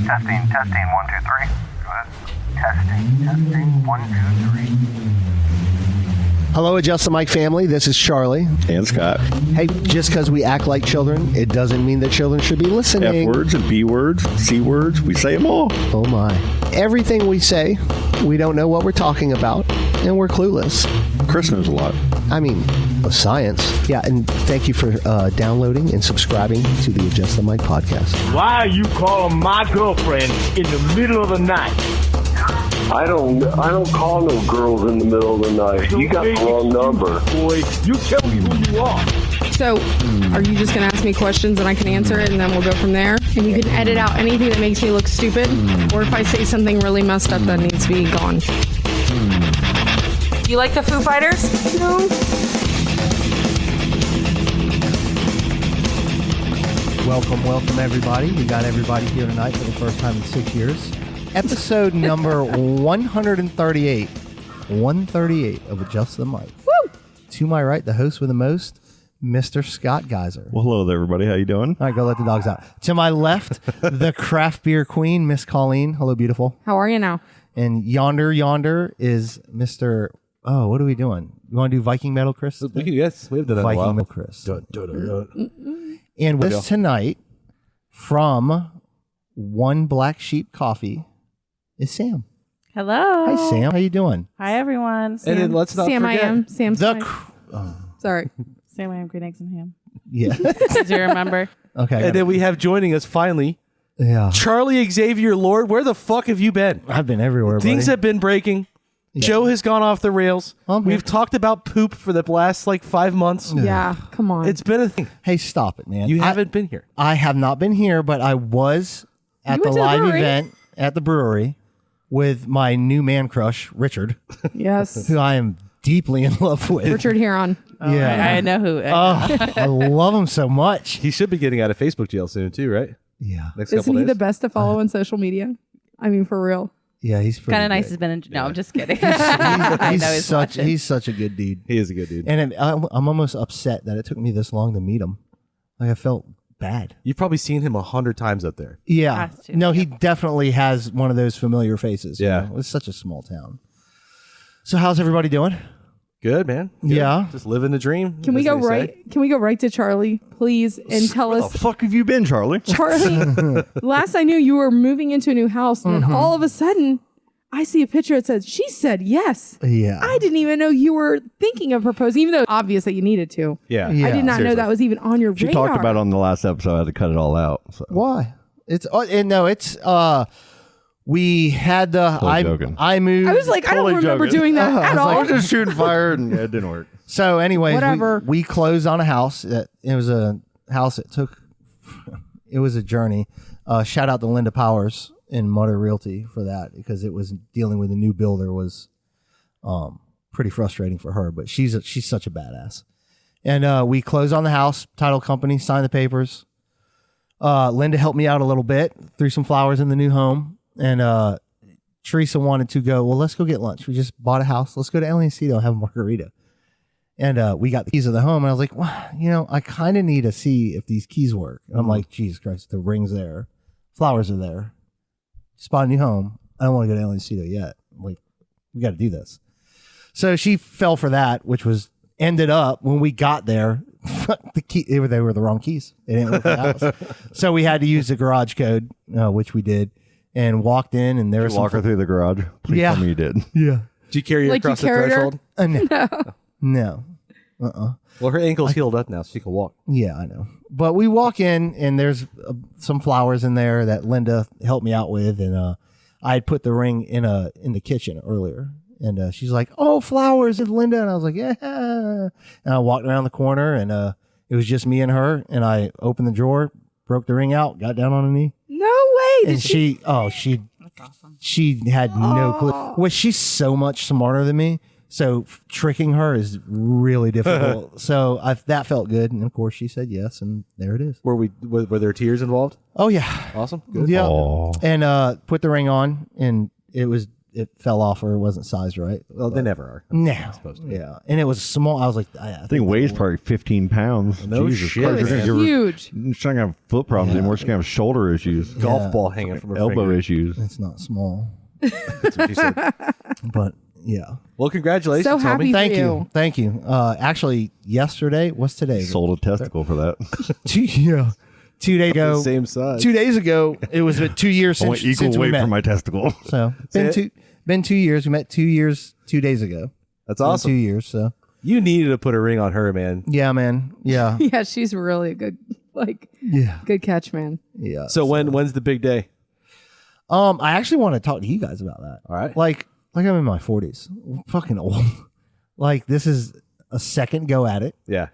Testing, 1, 2, 3. Go ahead. Testing, 1, 2, 3. Hello, Adjust the Mic family. This is Charlie. And Scott. Hey, just because we act like children, it doesn't mean that children should be listening. F words and B words, C words, we say them all. Oh my. Everything we say, we don't know what we're talking about, and we're clueless. Chris knows a lot. I mean, of science. Yeah, and thank you for downloading and subscribing to the Adjust the Mic podcast. Why are you calling my girlfriend in the middle of the night? I don't call no girls in the middle of the night. You got the wrong number. Boy, you tell me who you are. So, are you just going to ask me questions and I can answer it and then we'll go from there? And you can edit out anything that makes me look stupid? Or if I say something really messed up that needs to be gone? You like the Foo Fighters? No. Welcome, everybody. We got everybody here tonight for the first time in 6 years. Episode number 138. 138 of Adjust the Mic. Woo! To my right, the host with the most, Mr. Scott Geyser. Well, hello there, everybody. How you doing? All right, go let the dogs out. To my left, the craft beer queen, Miss Colleen. Hello, beautiful. How are you now? And yonder is Mr. Oh, what are we doing? You want to do Viking Metal Chris? Yes, we have done that in a while. Viking Metal Chris. And with us tonight, from One Black Sheep Coffee, is Sam. Hello. Hi, Sam. How you doing? Hi, everyone. And then let's not Sam, forget. I am. Sam's The fine. Sorry. Sam, I am green eggs and ham. Yeah. Do you remember? Okay. And then we have joining us finally, Yeah. Charlie Xavier Lord. Where the fuck have you been? I've been everywhere, Things buddy. have been breaking. Joe has gone off the rails. I'm here. We've talked about poop for the last 5 months. Yeah, come on. It's been a thing. Hey, stop it, man. You haven't been here. I have not been here, but I was at You the went to the live brewery? event at the brewery with my new man crush, Richard, yes. who I am deeply in love with. Richard Huron. Yeah. I know who. I love him so much. He should be getting out of Facebook jail soon too, right? Yeah. Next Isn't couple he days. the best to follow on social media? I mean, for real. Yeah, he's pretty Kind of nice good. has been. No, I'm just kidding. I know he's watching. He's such a good dude. He is a good dude. And I'm almost upset that it took me this long to meet him. Like, I felt bad. You've probably seen him 100 times up there. Yeah. Has to, No, he definitely has one of those familiar faces. you Yeah. know? It's such a small town. So how's everybody doing? Good, man. Good. Yeah. Just living the dream. Can we as go they say. right? Can we go right to Charlie, please, and tell Where us, the fuck have you been, Charlie? Charlie? Last I knew, you were moving into a new house, and Mm-hmm. then all of a sudden, I see a picture that says she said yes. Yeah. I didn't even know you were thinking of proposing, even though obvious that you needed to. Yeah. Yeah. I did not know seriously. that was even on your She radar. talked about it on the last episode. I had to cut it all out. So. Why? It's we had the Totally joking. I moved. I was like, I don't Totally remember joking. doing that at was all. I was just shooting fire and it didn't work. So anyways, Whatever. we closed on a house. It was a house that took. It was a journey. Shout out to Linda Powers in Mutter Realty for that, because it was dealing with a new builder was pretty frustrating for her. But she's such a badass. And we closed on the house. Title company signed the papers. Linda helped me out a little bit, threw some flowers in the new home, and Teresa wanted to go. Well, let's go get lunch. We just bought a house. Let's go to El Ancito and have a margarita. And we got the keys of the home, and I was like, well, I kind of need to see if these keys work. And I'm like, Jesus Christ, the ring's there, flowers are there, just bought a new home. I don't want to go to El Ancito yet. I'm like, we got to do this. So she fell for that, which was ended up when we got there. The key, they were the wrong keys. They didn't work for the house. So we had to use the garage code, which we did, and walked in, and there was Walk her through the garage. Please Yeah. tell me you did. Yeah. Did you carry her Like you across the carried her? threshold? No. Well, her ankle's healed up now, so she can walk. Yeah, I know. But we walk in, and there's some flowers in there that Linda helped me out with, and I had put the ring in the kitchen earlier, and she's like, "Oh, flowers, it's Linda," and I was like, "Yeah." And I walked around the corner, and it was just me and her, and I opened the drawer, broke the ring out, got down on a knee, No way. and she had no clue. Well, she's so much smarter than me. So tricking her is really difficult. So that felt good, and of course she said yes, and there it is. Were there tears involved? Oh yeah, Awesome. Good. yeah. Aw. And put the ring on, and it was it fell off or it wasn't sized right. Well, they never are. No. Supposed to. Yeah, and it was small. I was like, I I think weighs probably 15 pounds. No Jesus shit, Christ, man. you're gonna Huge. You're not gonna have foot problems anymore. She's gonna have shoulder issues, Golf ball hanging from her elbow finger. issues. it's not small, That's what she said. but yeah. Well, congratulations, So homie. happy. Thank for you. Thank you. Actually, yesterday, what's today? Sold a testicle for that. 2 days ago. Same size. 2 days ago, it was 2 years I want since equal we weight met. for my testicle. So Say been 2 years. We met 2 years, 2 days ago. That's Been awesome. 2 years. So You needed to put a ring on her, man. yeah, man. Yeah, Yeah, she's really a good, yeah, good catch, man. yeah. So when's the big day? I actually want to talk to you guys about that. All right. Like I'm in my 40s, fucking old. Like this is a second go at it. Yeah,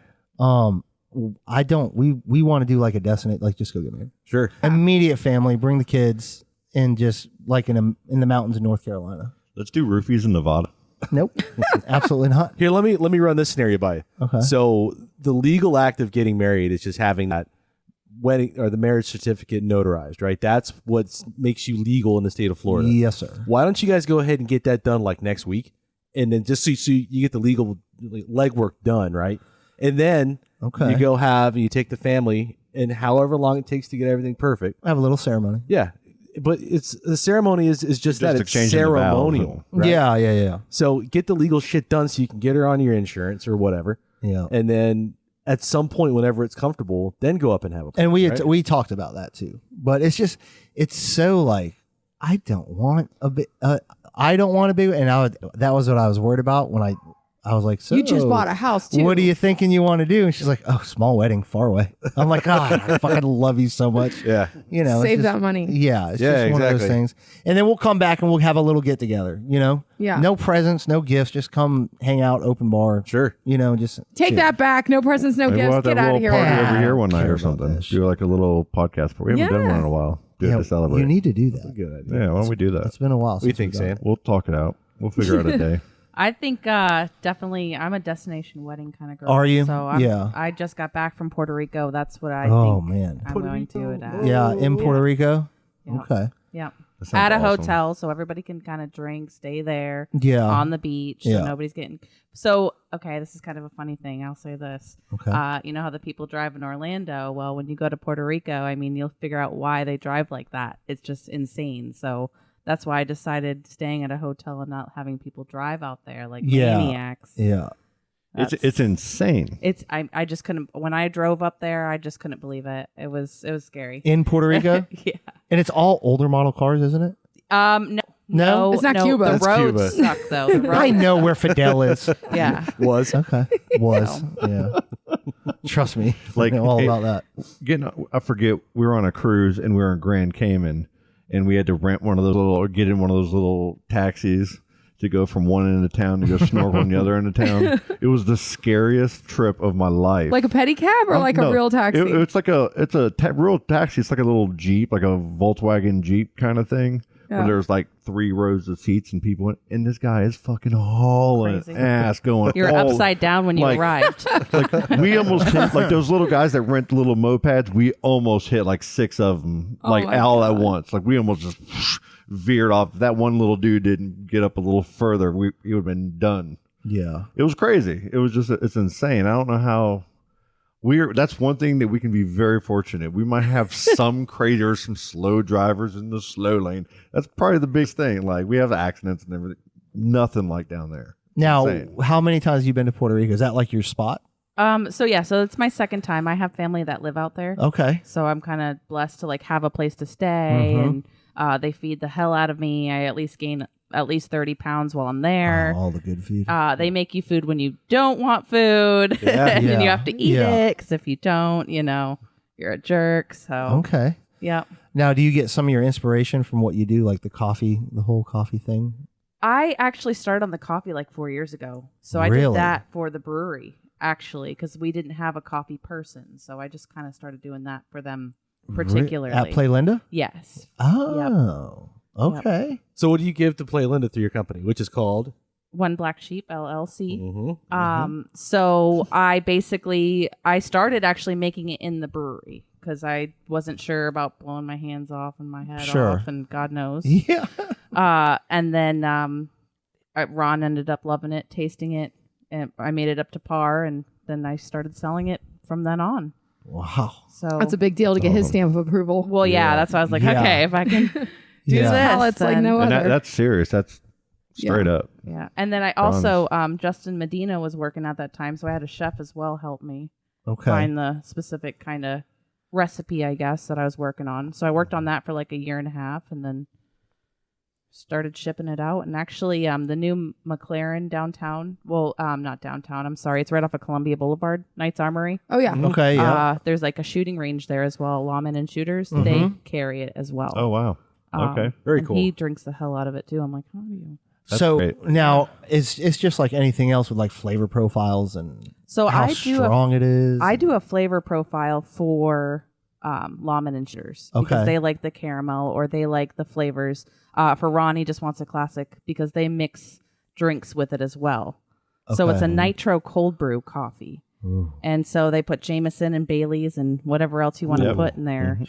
I don't. We want to do like a destination, like just go get married. sure. Immediate family, bring the kids, and just like in the mountains of North Carolina. Let's do roofies in Nevada. Nope, absolutely not. Here, let me run this scenario by you. Okay. So the legal act of getting married is just having that wedding or the marriage certificate notarized, right? That's what makes you legal in the state of Florida. Yes, sir. Why don't you guys go ahead and get that done like next week, and then just so you get the legal legwork done, right? And then Okay. you go you take the family, and however long it takes to get everything perfect. I have a little ceremony. Yeah, but the ceremony is just that it's exchanging the vows. ceremonial. Right? Yeah. So get the legal shit done so you can get her on your insurance or whatever, Yeah. and then at some point, whenever it's comfortable, then go up and have a. And we right? we talked about that too. But it's so like I don't want a bit. I don't want a big. And that was what I was worried about when I was like, so You just bought a house too. What are you thinking you want to do? And she's like, oh, small wedding, far away. I'm like, God, I fucking love you so much. Yeah. You know, it's Save just- that money. Yeah, it's Yeah, just one of those exactly. things. And then we'll come back and we'll have a little get together. You know, Yeah. no presents, no gifts, just come hang out, open bar. Sure. You know, just Take chill. that back. No presents, no Maybe we'll gifts. have to Get have a out of little here. party with over that. here one night Care or about something. that shit. Do like a little podcast. We haven't done Yeah. one in a while. Do it Yeah, to celebrate. you need to do that. Good idea. Yeah, why don't we do that? It's been a while. What do you since we've think, done Sam? it. We'll talk it out. We'll figure out a day. I think definitely I'm a destination wedding kind of girl. Are you? So Yeah. I just got back from Puerto Rico. That's what I Oh, think man. I'm going to. Yeah, in Puerto Rico. Yeah. Okay. Yeah. That sounds At a awesome. hotel, so everybody can kind of drink, stay there Yeah. on the beach, so Yeah. nobody's getting. So okay, this is kind of a funny thing. I'll say this. Okay. You know how the people drive in Orlando? Well, when you go to Puerto Rico, I mean, you'll figure out why they drive like that. It's just insane. So that's why I decided staying at a hotel and not having people drive out there like Yeah. maniacs. Yeah. It's insane. I just couldn't. When I drove up there, I just couldn't believe it. It was scary. In Puerto Rico? Yeah. And it's all older model cars, isn't it? No. No? It's not Cuba. The That's roads Cuba. suck though. The roads, I know where Fidel is. yeah. Was Okay. Was. Yeah. Trust me. Like, I know all hey, about that. I forget. We were on a cruise and we were in Grand Cayman, and we had to rent one of those little, or get in one of those little taxis to go from one end of town to go snorkel on the other end of town. It was the scariest trip of my life. Like a pedicab or like No, a real taxi? it's like a real taxi. It's like a little Jeep, like a Volkswagen Jeep kind of thing. Yeah. Where there's like 3 rows of seats and people in, and this guy is fucking hauling Crazy. ass going. You're all- upside down when you like- arrived. Like we almost hit, like those little guys that rent little mopeds. We almost hit like 6 of them, Oh like my all at once. Like we almost just veered off. If that one little dude didn't get up a little further, he would have been done. Yeah. It was crazy. It was just, it's insane. I don't know how that's one thing that we can be very fortunate. We might have some crazy or some slow drivers in the slow lane. That's probably the biggest thing. Like we have accidents and everything. Nothing like down there. It's Now, insane. how many times have you been to Puerto Rico? Is that like your spot? So it's my second time. I have family that live out there. Okay. So I'm kind of blessed to like have a place to stay, and they feed the hell out of me. I at least gain at least 30 pounds while I'm there. All the good food. They make you food when you don't want food, Yeah. and then you Yeah. have to eat Yeah. it because if you don't, you're a jerk. So Okay. yeah, Now, do you get some of your inspiration from what you do, like the whole coffee thing? I actually started on the coffee like 4 years ago. So I Really? did that for the brewery actually because we didn't have a coffee person. So I just kind of started doing that for them particularly. At Play Linda? Yes. Oh, okay. So what do you give to Play Linda through your company, which is called? One Black Sheep LLC. Mm-hmm. So I started actually making it in the brewery because I wasn't sure about blowing my hands off and my head Sure. off and God knows. Yeah. And then Ron ended up loving it, tasting it, and I made it up to par, and then I started selling it from then on. Wow. So That's a big deal to get his stamp of approval. well, yeah, that's why I was like, Yeah. okay, if I can do Yeah. this, Pallets like then- no And other. that's serious. That's straight up. Yeah, and then I also Justin Medina was working at that time, so I had a chef as well help me Okay. find the specific kind of recipe, I guess, that I was working on. So I worked on that for like a year and a half, and then started shipping it out. And actually, the new McLaren downtown, well, not downtown, I'm sorry, it's right off of Columbia Boulevard, Knight's Armory. Oh yeah. Okay. Yeah. There's like a shooting range there as well, Lawman and Shooters. They carry it as well. Oh wow. Okay. Very and cool. He drinks the hell out of it too. I'm like, how do you? That's so great. now it's just like anything else with like flavor profiles and So how I do strong it is. I do a flavor profile for Lawman and Shooters Okay. because they like the caramel or they like the flavors. For Ron, he just wants a classic because they mix drinks with it as well. So it's a Okay. nitro cold brew coffee. And so they put Jameson and Bailey's and whatever else you want to Yep. put in there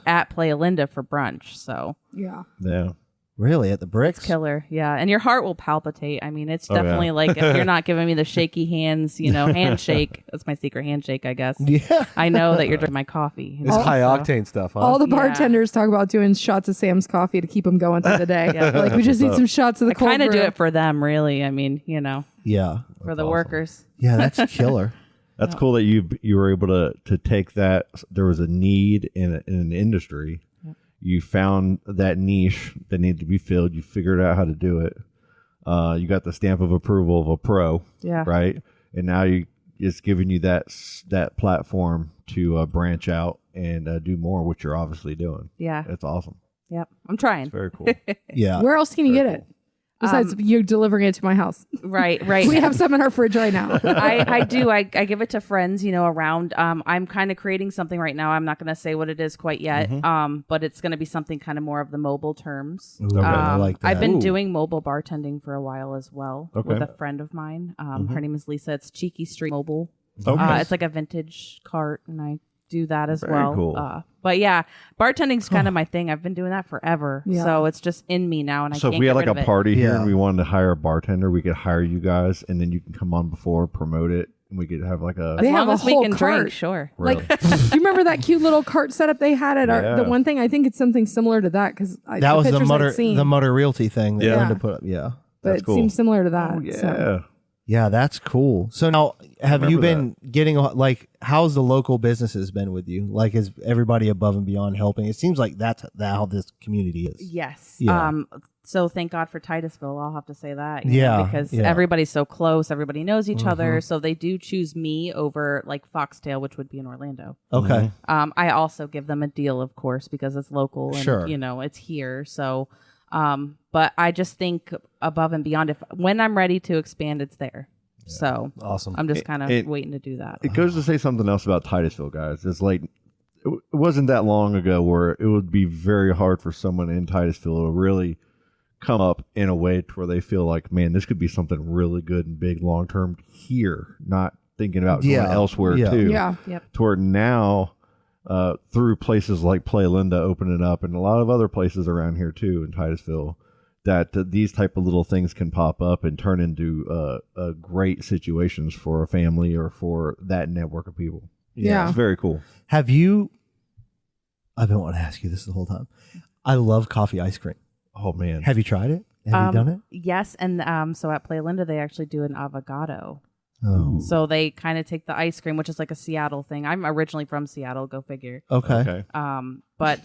at Playa Linda for brunch. So Yeah. Yeah. Really at the bricks. killer. Yeah. And your heart will palpitate. I mean, it's Oh, yeah. definitely like if you're not giving me the shaky hands, handshake. That's my secret handshake, I guess. Yeah. I know that you're drinking my coffee. It's high So- octane stuff, huh? All the Yeah. bartenders talk about doing shots of Sam's coffee to keep them going through the day. Yeah. Like we just need some shots of the I cold kind of do brew. it for them, really. I mean, Yeah. for the workers. Yeah. That's killer. That's cool that you were able to take that. There was a need in an industry. You found that niche that needed to be filled. You figured out how to do it. You got the stamp of approval of a pro, Yeah. right? And now it's giving you that platform to branch out and do more, which you're obviously doing. Yeah. That's awesome. Yep. I'm trying. Very cool. Yeah. Where else can you get it? Besides you delivering it to my house. Right. We have some in our fridge right now. I do. I give it to friends, around. I'm kind of creating something right now. I'm not going to say what it is quite yet. But it's going to be something kind of more of the mobile terms. Ooh, I like that. I've been Ooh. doing mobile bartending for a while as well with Okay. a friend of mine. Her name is Lisa. It's Cheeky Street Mobile. Okay. It's like a vintage cart, and I do that as Very well. cool. But yeah, bartending's kind of my thing. I've been doing that forever, Yeah. so it's just in me now, and I So can't if we had get like rid a of it. party here Yeah. and we wanted to hire a bartender, we could hire you guys, and then you can come on before, promote it, and we could have like a. As They have long a as we whole can cart. drink, sure. Like, do you remember that cute little cart setup they had at Yeah. the one thing? I think it's something similar to that because that was the Mutter Realty thing that Yeah. you wanted to put up. Yeah. but That's it cool. seems similar to that. Oh yeah. So. Yeah, that's cool. So now, have you Remember been getting like? How's the local businesses been with you? Like, is everybody above and beyond helping? It seems like that's how this community is. Yes. Yeah. So thank God for Titusville. I'll have to say that. Yeah, because yeah. everybody's so close. Everybody knows each other. So they do choose me over like Foxtail, which would be in Orlando. Okay. I also give them a deal, of course, because it's local and Sure. it's here. So, but I just think above and beyond. When I'm ready to expand, it's there. So Awesome. I'm just kind of It- waiting to do that. It goes to say something else about Titusville, guys. It's like it wasn't that long ago where it would be very hard for someone in Titusville to really come up in a way to where they feel like, man, this could be something really good and big long term here, not thinking about going Yeah. elsewhere Yeah. too. Yeah. Yep. To where now, through places like Playa Linda opening up and a lot of other places around here too in Titusville, that these type of little things can pop up and turn into great situations for a family or for that network of people. Yeah. It's very cool. Have you? I've been wanting to ask you this the whole time. I love coffee ice cream. Oh man. Have you tried it? Have you done it? Yes, and so at Playa Linda, they actually do an avocado. Oh. So they kind of take the ice cream, which is like a Seattle thing. I'm originally from Seattle, go figure. Okay. Okay. But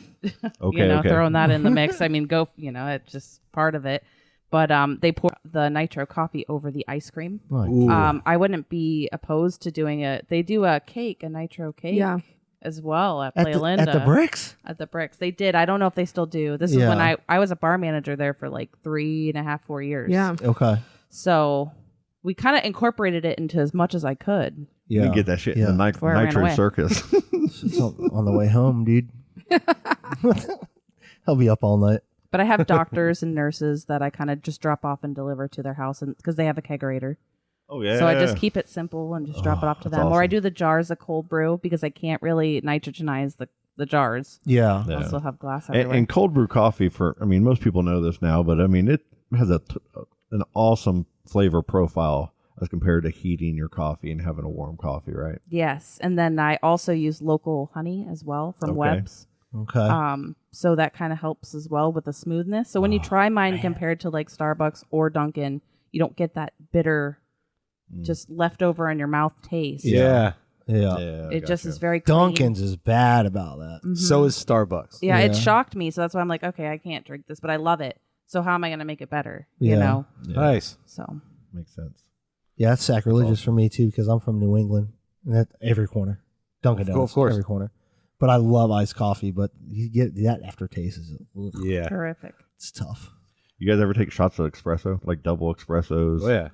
Okay, okay. throwing that in the mix, I mean, it's just part of it. But they pour the nitro coffee over the ice cream. Right. Ooh. I wouldn't be opposed to doing it. They do a nitro cake, Yeah. as well at At Playa the, Linda. at the bricks? At the Bricks. They did. I don't know if they still do. This is Yeah. when I was a bar manager there for like 3.5, 4 years. Yeah. Okay. So we kind of incorporated it into as much as I could. You Yeah. can get that shit Yeah. in the Before I ran Nitro away. Circus. It's on the way home, dude. I'll be up all night. But I have doctors and nurses that I kind of just drop off and deliver to their house because they have a kegerator. Oh yeah. So I just keep it simple and just drop it off to that's them. Or I awesome. do the jars of cold brew because I can't really nitrogenize the jars. Yeah. Yeah. Also have glass And, everywhere. and cold brew coffee most people know this now, but I mean, it has an awesome flavor profile as compared to heating your coffee and having a warm coffee, right? Yes, and then I also use local honey as well from Okay. Webb's. Okay. So that kind of helps as well with the smoothness. So when you try mine compared to like Starbucks or Dunkin', you don't get that bitter, just leftover in your mouth taste. Yeah. yeah. It just is very clean. Dunkin's is bad about that. So is Starbucks. Yeah, it Yeah. shocked me. So that's why I'm like, okay, I can't drink this, but I love it. So how am I going to make it better? Yeah. You know? Nice. So Makes sense. Yeah, it's sacrilegious for me too because I'm from New England and that every corner, Dunkin' Of Donuts, course. every corner. But I love iced coffee, but you get that aftertaste is ugh, Yeah. terrific. it's tough. You guys ever take shots of espresso, like double espressos? Oh, yeah.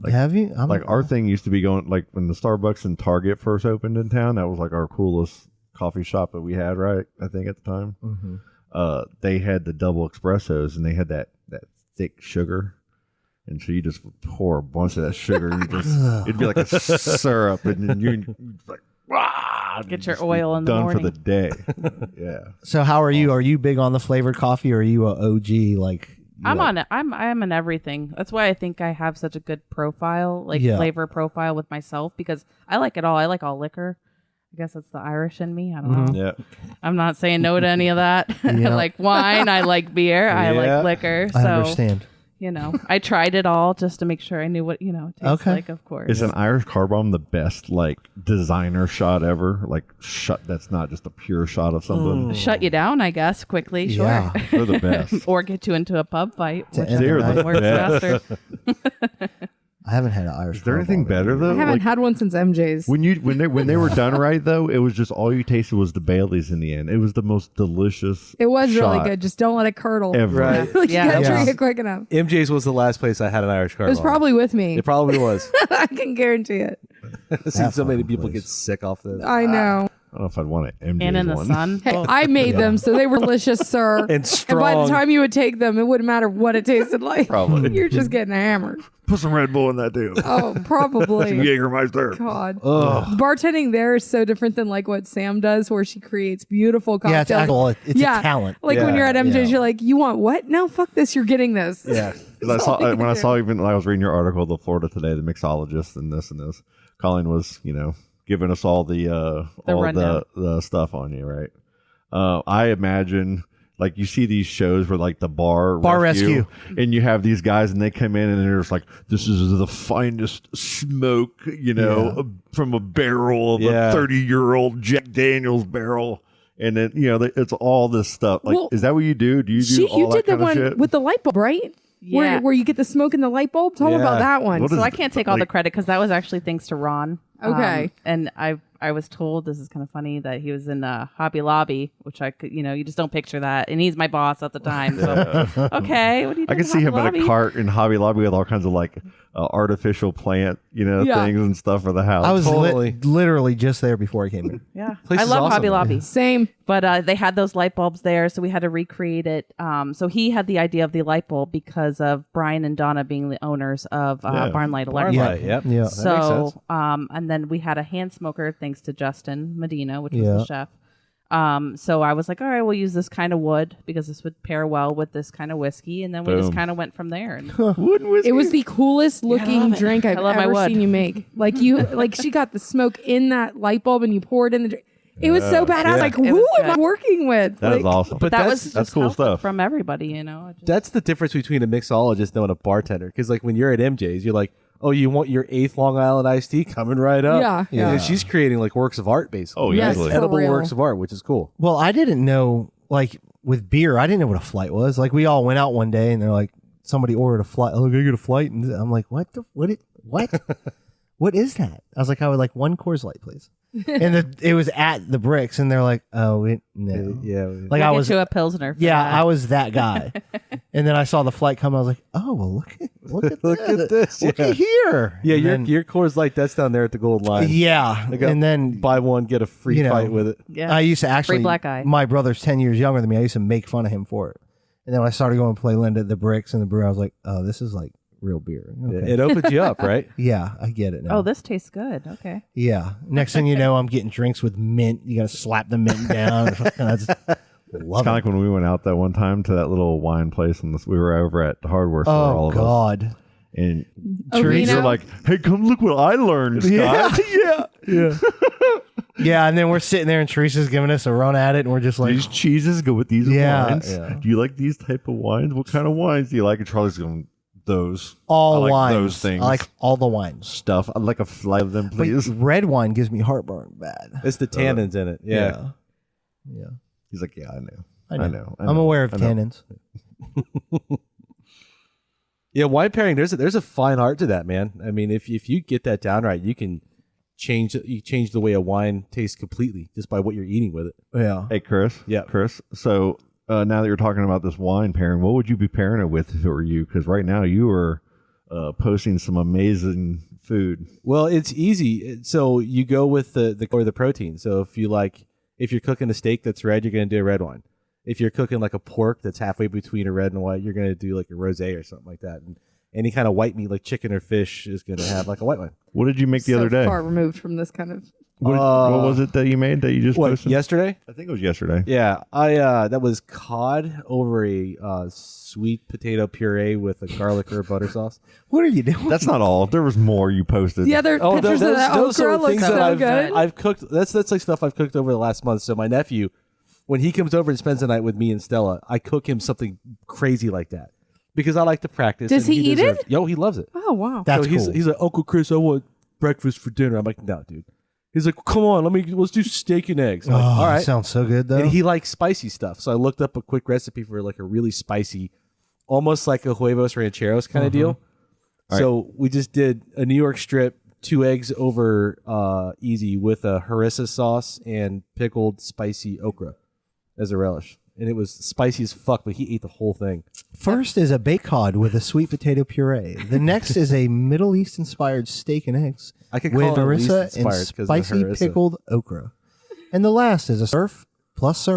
Have you? I'm Like our thing used to be going like when the Starbucks and Target first opened in town. That was like our coolest coffee shop that we had, right? I think at the time. Mhm. They had the double espressos and they had that thick sugar. And so you just pour a bunch of that sugar. And you just, it'd be like a syrup, and then you like, wow, Get your oil in the done morning. for the day. Yeah, So how are you? Are you big on the flavored coffee, or are you a OG? Like I'm on it. I'm on everything. That's why I think I have such a good profile, like Yeah. flavor profile with myself, because I like it all. I like all liquor. I guess that's the Irish in me. I don't know. yeah. I'm not saying no to any of that. I Yeah. like wine. I like beer. I Yeah. like liquor. I So understand. I tried it all just to make sure I knew what it tastes Okay. like. Of course. Is an Irish car bomb the best like designer shot ever? Like shut. That's not just a pure shot of something. Shut you down, I guess, quickly. Sure. Yeah. They're the best. Or get you into a pub fight. To Which end the They're night. the works best. faster. I haven't had an Irish. Is there Car anything Bomb in better though? I haven't Like, had one since MJ's. when they were done right though, it was just all you tasted was the Baileys in the end. It was the most delicious. It was really shot good. Just don't let it curdle. ever. Right. Like, Yeah. you gotta Yeah. drink it quick enough. MJ's was the last place I had an Irish car. It was bomb. probably with me. It probably was. I can guarantee it. I've seen so many fucking people place. get sick off this. I know. I don't know if I'd want an MJ And in the one. sun. Hey, I made them, so they were delicious, sir. And And by the strong. time you would take them, it wouldn't matter what it tasted like. Probably. You're just getting hammered. Put some Red Bull in that too. Oh, probably. Jägermeister. God. Ugh. Bartending there is so different than like what Sam does, where she creates beautiful cocktails. Yeah, it's actual. It's a talent. Like when Yeah, you're at MJ's, yeah. you're like, you want what? No, fuck this. You're getting this. Yeah. 'Cause I saw when I saw even I was reading your article, the Florida Today, the mixologist, and this. Colin was, giving us all the rundown. the stuff on you, right? I imagine like you see these shows where like the bar rescue, and you have these guys and they come in and they're just like, this is the finest smoke, from a barrel of Yeah. a 30-year-old Jack Daniels barrel. And then it's all this stuff. Like, Well, is that what you do? Do you do all You that did the kind of one shit? with the light bulb, right? Yeah. Where you get the smoke in the light bulb? Tell me Yeah. about that one. What So is I it? can't take all the Like- credit because that was actually thanks to Ron. Okay. And I was told, this is kind of funny, that he was in Hobby Lobby, which I could, you just don't picture that. And he's my boss at the time. So, okay, what do you do? I can see him in a cart in Hobby Lobby with all kinds of like artificial plant, Yeah. things and stuff for the house. I was Totally. literally just there before I came in. Yeah. Place I is love awesome, Hobby though. Lobby. Same. But they had those light bulbs there, so we had to recreate it. So he had the idea of the light bulb because of Brian and Donna being the owners of Barnlight Electric. Barnlight, yep. Yeah. That makes So, sense. and then we had a hand smoker thanks to Justin Medina, which was Yeah. the chef. So I was like, all right, we'll use this kind of wood because this would pair well with this kind of whiskey. And then we just Boom. kind of went from there. And It was the coolest looking love it. drink I've I love my ever wood. seen you make. Like she got the smoke in that light bulb and you pour it in the drink. It was so badass. Yeah. Like, It who was am I good. working with? That like, is awesome. But that that's- was that's just cool helpful stuff. from everybody, It just- That's the difference between a mixologist and a bartender. Because like when you're at MJ's, you're like, oh, you want your 8th Long Island iced tea coming right up. Yeah, yeah. And she's creating like works of art, basically. Oh, Yes, easily. for Edible real. works of art, which is cool. Well, I didn't know, like, with beer, I didn't know what a flight was. Like, we all went out one day and they're like, somebody ordered a flight. Oh, go get a flight. And I'm like, what? What is that? I was like, I would like 1 Coors Light, please. And it was at the Bricks, and they're like, oh, no. Yeah. Like, We'll I get was, you a Pilsner. for yeah, that. I was that guy. And then I saw the flight come. I was like, oh, well, look at Look at this. Look Yeah. at here. Yeah, And your then- your Coors Light, that's down there at the Gold Line. yeah. They got And then buy one, get a free you know, fight with it. Yeah. I used to actually, black eye. my brother's 10 years younger than me. I used to make fun of him for it. And then when I started going to play Linda at the Bricks and the brew, I was like, oh, this is like real beer. Okay. It opens you up, right? Yeah, I get it now. Oh, this tastes good. Okay. Yeah. Next thing you know, I'm getting drinks with mint. You got to slap the mint down. I just love It's kind of it. like when we went out that one time to that little wine place, and we were over at the hardware store. all Oh of us. God. And Teresa? you're like, "Hey, come look what I learned, Scott." Yeah. Yeah, and then we're sitting there, and Teresa's giving us a run at it, and we're just like, These cheeses go with these Yeah, wines. yeah. Do you like these type of wines? What kind of wines do you like? And Charlie's going, those. all I like wines. those things. I like all the wines. Stuff. I'd like a flight of them, But please. red wine gives me heartburn bad. It's the tannins in it. Yeah. Yeah. He's like, yeah, I know. I know. I'm aware of I know. tannins. Yeah, wine pairing. There's a fine art to that, man. I mean, if you get that down right, you can change the way a wine tastes completely just by what you're eating with it. Yeah. Hey, Chris. Yeah. Chris. So now that you're talking about this wine pairing, what would you be pairing it with if it were you? Because right now you are posting some amazing food. Well, it's easy. So you go with the protein. So if you're cooking a steak that's red, you're going to do a red wine. If you're cooking like a pork that's halfway between a red and a white, you're going to do like a rosé or something like that. And any kind of white meat like chicken or fish is going to have like a white wine. What did you make the other day? Far removed from this kind of. What was it that you made that you just What, posted? yesterday? I think it was yesterday. Yeah, that was cod over a sweet potato puree with a garlic herb butter sauce. What are you doing? That's not all. There was more you posted. The other pictures of that okra look so good. I've cooked. That's like stuff I've cooked over the last month. So my nephew, when he comes over and spends the night with me and Stella, I cook him something crazy like that because I like to practice. Does and he eat deserves it? Yo, he loves it. Oh wow. That's so he's cool. he's like, Uncle Chris, I want breakfast for dinner. I'm like, no, dude. He's like, come on, let's do steak and eggs. I'm like, all right. Sounds so good though. And he likes spicy stuff. So I looked up a quick recipe for like a really spicy, almost like a huevos rancheros kind of deal. So we just did a New York strip, 2 eggs over easy with a harissa sauce and pickled spicy okra as a relish. And it was spicy as fuck, but he ate the whole thing. First is a baked cod with a sweet potato puree. The next is a Middle East inspired steak and eggs I could with call it Middle East harissa and inspired 'cause of the spicy harissa. pickled okra. And the last is a surf plus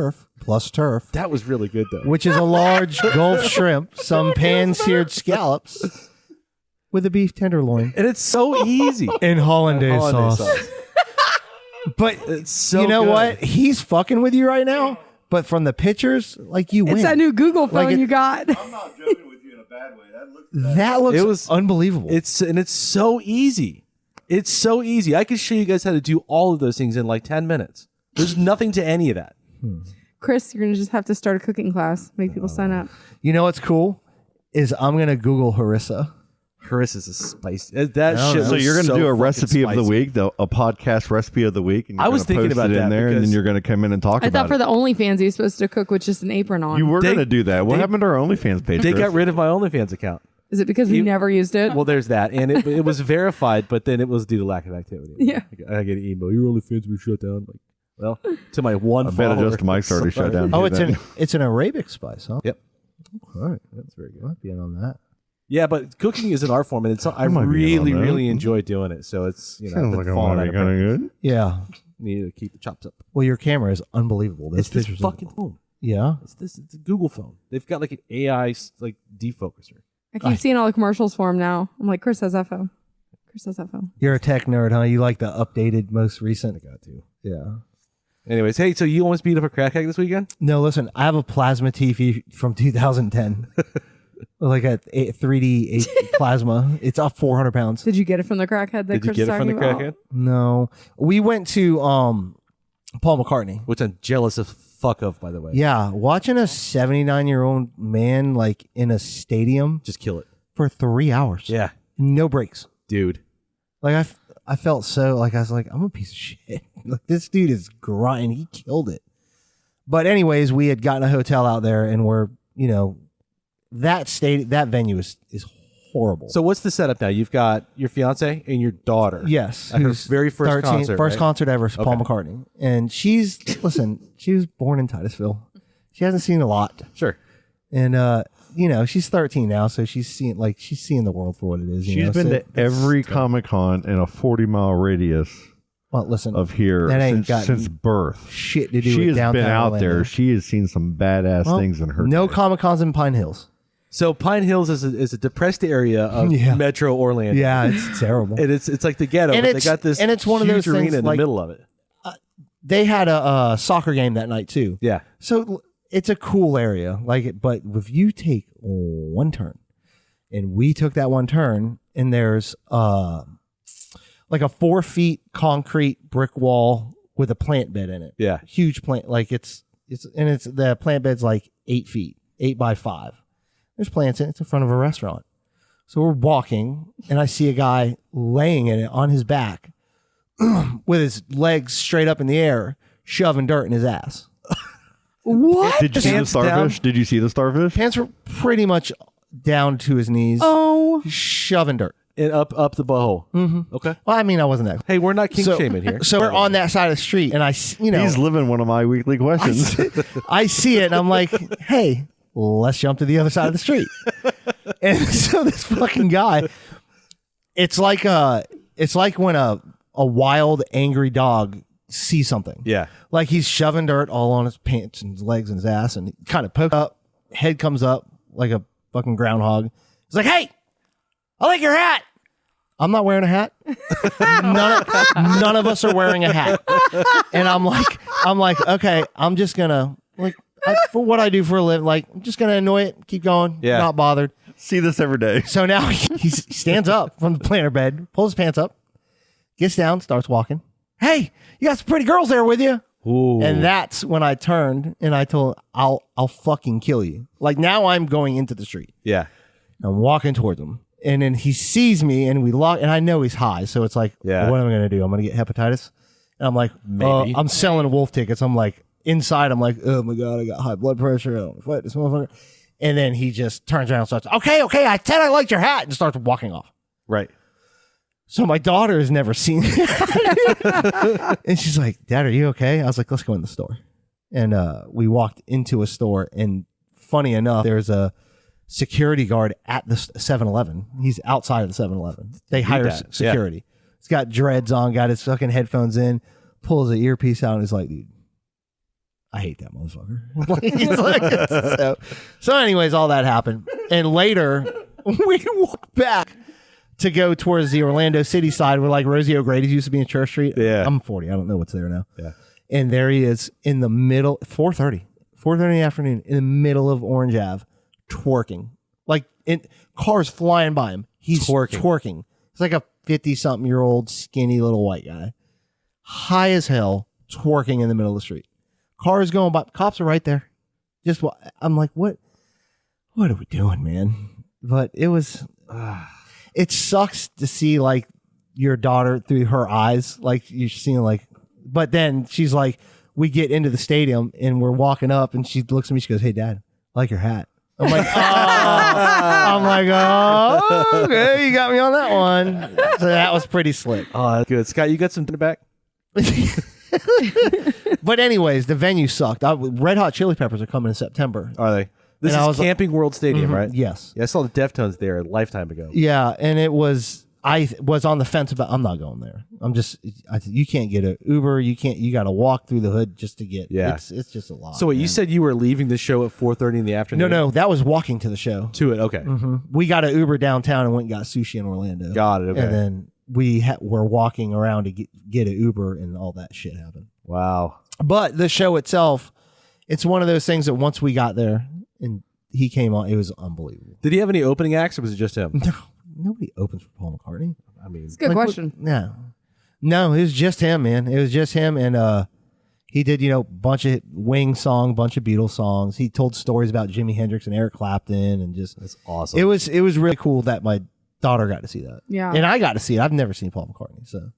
turf, That was really good though. which is a large Gulf shrimp, some pan-seared scallops with a beef tenderloin And it's so easy. and hollandaise Hollandaise sauce. But It's so you know good. what? He's fucking with you right now. But from the pictures, like you win. It's that new Google phone Like it- you got. I'm not joking with you in a bad way. That looks It was- unbelievable. It's so easy. It's so easy. I could show you guys how to do all of those things in like 10 minutes. There's nothing to any of that. Chris, you're gonna just have to start a cooking class. Make people sign up. You know what's cool is I'm gonna Google harissa. Harissa's a spice. That shit. So was you're going to so do a fucking recipe of the spicy. week, a podcast recipe of the week, and you're I was gonna thinking post about it in that there, and then because- you're going to come in and talk I about thought for it. the OnlyFans he was supposed to cook with just an apron on. You were They- going to do that. What they- happened to our OnlyFans page? They Chris? got rid of my OnlyFans account. Is it because we never used it? Well, there's that, and it was verified, but then it was due to lack of activity. Yeah. I get an email. Your OnlyFans was shut down. Like, well, to my one. I bet follower. Adjust Mike's already shut down. Oh, too, it's then. it's an Arabic spice, huh? Yep. All right, that's very good. Might be in on that. Yeah, but cooking is an art form, and it's I might be in on really, that. really enjoy doing it. So it's I've Sounds been like I'm falling already out of kind practice. of good. Yeah. Need to keep the chops up. Well, your camera is unbelievable. Those It's this pictures. of- fucking phone. yeah. It's a Google phone. They've got like an AI like defocuser. I keep seeing all the commercials for him now. I'm like, Chris has that phone. Chris has that phone. You're a tech nerd, huh? You like the updated, most recent. Got to. Yeah. Anyways, hey, so you almost beat up a crackhead this weekend? No, listen. I have a plasma TV from 2010, like a 3D plasma. It's up 400 pounds. Did you get it from the crackhead that Did you Chris get was it from the talking about? crackhead? No, we went to Paul McCartney. Which I'm jealous of fuck of, by the way. Yeah, watching a 79-year-old man like in a stadium Just kill it. for 3 hours. Yeah. No breaks. Dude. Like I felt so like I was like, I'm a piece of shit. Like this dude is grinding. He killed it. But anyways, we had gotten a hotel out there, and we're that venue is horrible. So what's the setup now? You've got your fiance and your daughter. yes, At her who's very first 13 concert, first right? concert ever. Is Paul Okay. McCartney, and she was born in Titusville. She hasn't seen a lot, Sure. and she's 13 now, so she's seeing the world for what it is. She's been so to every Comic-Con in a 40-mile radius well, listen, of here that ain't since got birth. shit to do She with has downtown been out Orlando. there. She has seen some badass Well, things in her no day. Comic Cons in Pine Hills. So Pine Hills is a depressed area of Yeah. Metro Orlando. Yeah, it's terrible. And it's like the ghetto. And But they it's- got this and it's one of huge those arena things, in the like- middle of it. They had a soccer game that night too. Yeah. So it's a cool area, but if you take one turn, and we took that one turn, and there's like a 4 feet concrete brick wall with a plant bed in it. Yeah. Huge plant, like it's the plant bed's like 8 feet, 8 by 5. There's plants in it. It's in front of a restaurant. So we're walking, and I see a guy laying in it on his back with his legs straight up in the air, shoving dirt in his ass. What? Did you see the Pants starfish? down? Did you see the starfish? Pants were pretty much down to his knees, Oh, shoving dirt. And up the butthole. Mm-hmm. Okay. Well, I mean, I wasn't that. Hey, we're not king So, shaming here. so we're on that side of the street, and He's living one of my weekly questions. I see it, and I'm like, hey, let's jump to the other side of the street. And so this fucking guy, it's like when a wild, angry dog sees something. Yeah. Like he's shoving dirt all on his pants and his legs and his ass, and he kind of pokes up, head comes up like a fucking groundhog. He's like, hey, I like your hat. I'm not wearing a hat. None of us are wearing a hat. And I'm like, okay, I'm just gonna for what I do for a living, I'm just gonna annoy it, keep going, Yeah. not bothered. See this every day. So now he stands up from the planter bed, pulls his pants up, gets down, starts walking. Hey, you got some pretty girls there with you. Ooh. And that's when I turned and I told him, I'll fucking kill you. Like now I'm going into the street. Yeah. I'm walking towards him. And then he sees me and we lock, and I know he's high. So it's like, Yeah. what am I going to do? I'm going to get hepatitis. And I'm like, Maybe. I'm selling wolf tickets. I'm like, inside, I'm like, oh my God, I got high blood pressure. I don't fight this motherfucker. And then he just turns around and starts, okay, I said I liked your hat, and starts walking off. Right. So my daughter has never seen it. And she's like, Dad, are you okay? I was like, let's go in the store. And we walked into a store, and funny enough, there's a security guard at the 7-Eleven. He's outside of the 7-Eleven. They hire that. security. He's got dreads on, got his fucking headphones in, pulls an earpiece out, and he's like, dude, I hate that motherfucker. He's like, so anyways, all that happened. And later, we walked back to go towards the Orlando City side where like Rosie O'Grady's used to be in Church Street. Yeah. I'm 40. I don't know what's there now. Yeah. And there he is in the middle, 4:30 in the afternoon, in the middle of Orange Ave, twerking. Like cars flying by him. He's twerking. It's like a 50-something-year-old skinny little white guy. High as hell, twerking in the middle of the street. Cars going by. Cops are right there. I'm like, what are we doing, man? But it was... it sucks to see like your daughter through her eyes, like you're seeing like, but then she's like, we get into the stadium and we're walking up and she looks at me, she goes, hey Dad, I like your hat. I'm like, oh, okay, you got me on that one. So that was pretty slick. Oh, that's good. Scott, you got some in the back? But anyways, the venue sucked. Red Hot Chili Peppers are coming in September. Are they? This And I is was- Camping World Stadium, right? Yes. Yeah, I saw the Deftones there a lifetime ago. Yeah, and I was on the fence about, I'm not going there. You can't get an Uber. You got to walk through the hood just to get. Yeah. It's just a lot. So wait, you man. said you were leaving the show at 4:30 in the afternoon? No, that was walking to the show. To it, okay. We got an Uber downtown and went and got sushi in Orlando. Got it, okay. And then we were walking around to get an Uber, and all that shit happened. Wow. But the show itself, it's one of those things that once we got there and he came on, it was unbelievable. Did he have any opening acts or was it just him? No, nobody opens for Paul McCartney. I mean, it's a good question. No, it was just him, man. It was just him, and he did bunch of Wings song, bunch of Beatles songs. He told stories about Jimi Hendrix and Eric Clapton, and just that's awesome. it was really cool that my daughter got to see that. Yeah. And I got to see it. I've never seen Paul McCartney, so.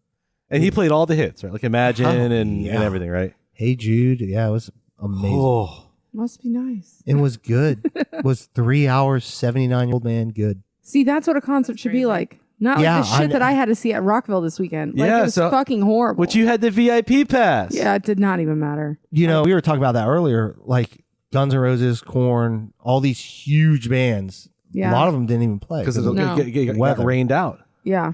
And he played all the hits, right? Like Imagine and yeah. everything, right? Hey Jude, yeah, it was amazing. Oh, Must be nice. It was good. It was 3 hours, 79-year-old man, good. See, that's what a concert should be like. Not Yeah, like the shit that I had to see at Rockville this weekend. Like, Yeah, it was so- fucking horrible. but you had the VIP pass. Yeah, it did not even matter. We were talking about that earlier, like Guns N' Roses, Korn, all these huge bands. Yeah. A lot of them didn't even play. because it No. got Weather. rained out. Yeah.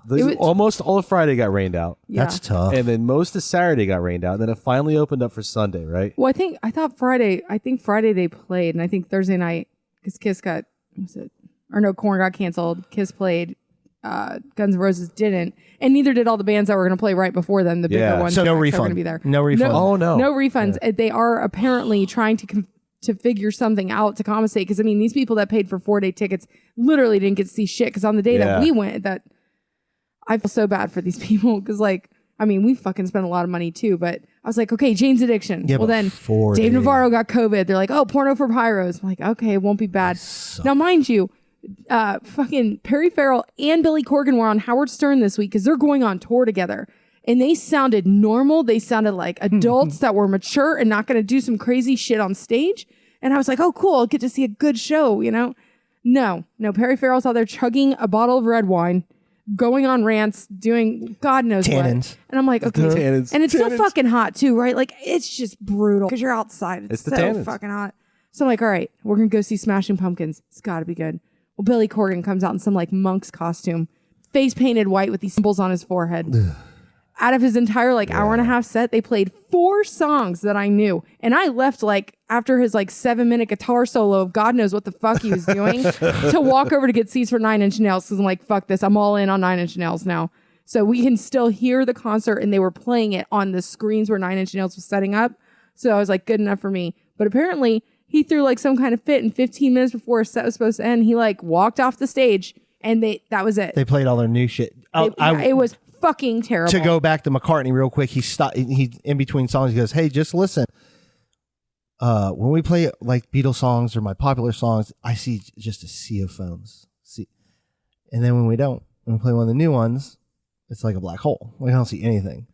This- It was- almost all of Friday got rained out, Yeah. That's tough. and then most of Saturday got rained out. And then it finally opened up for Sunday, right? Well, I think Friday they played, and I think Thursday night, because Kiss got was it? Or no, Korn got canceled. Kiss played. Guns N' Roses didn't, and neither did all the bands that were going to play right before them. The bigger ones, So no that are refund. going to be there. No refund. No refunds. They are apparently trying to figure something out to compensate. Because I mean, these people that paid for 4-day tickets literally didn't get to see shit. Because on the day that we went, that I feel so bad for these people. Because like, I mean, we fucking spent a lot of money too. But I was like, okay, Jane's Addiction. Yeah, well, but then 4 Dave days. Navarro got COVID. They're like, oh, Porno for Pyros. I'm like, okay, it won't be bad. Now, mind you. Fucking Perry Farrell and Billy Corgan were on Howard Stern this week because they're going on tour together, and they sounded normal. They sounded like adults that were mature and not going to do some crazy shit on stage. And I was like, oh, cool, I'll get to see a good show, you know? No, Perry Farrell's out there chugging a bottle of red wine, going on rants, doing God knows Tannins. what. And I'm like, okay, Tannins. and it's so fucking hot too, right? Like it's just brutal because you're outside. It's the so tannins. fucking hot. So I'm like, all right, we're gonna go see Smashing Pumpkins. It's got to be good. Well, Billy Corgan comes out in some like monk's costume, face painted white with these symbols on his forehead. Out of his entire like hour and a half set, they played 4 songs that I knew. And I left like after his like 7-minute guitar solo of God knows what the fuck he was doing to walk over to get seats for 9 Inch Nails. Cause I'm like, fuck this. I'm all in on 9 Inch Nails now. So we can still hear the concert, and they were playing it on the screens where 9 Inch Nails was setting up. So I was like, good enough for me. But apparently he threw like some kind of fit, and 15 minutes before his set was supposed to end, he like walked off the stage, and that was it. They played all their new shit. It was fucking terrible. To go back to McCartney real quick, he stopped. He in between songs, he goes, "Hey, just listen. When we play like Beatles songs or my popular songs, I see just a sea of phones. And then when we play one of the new ones, it's like a black hole. Like I don't see anything.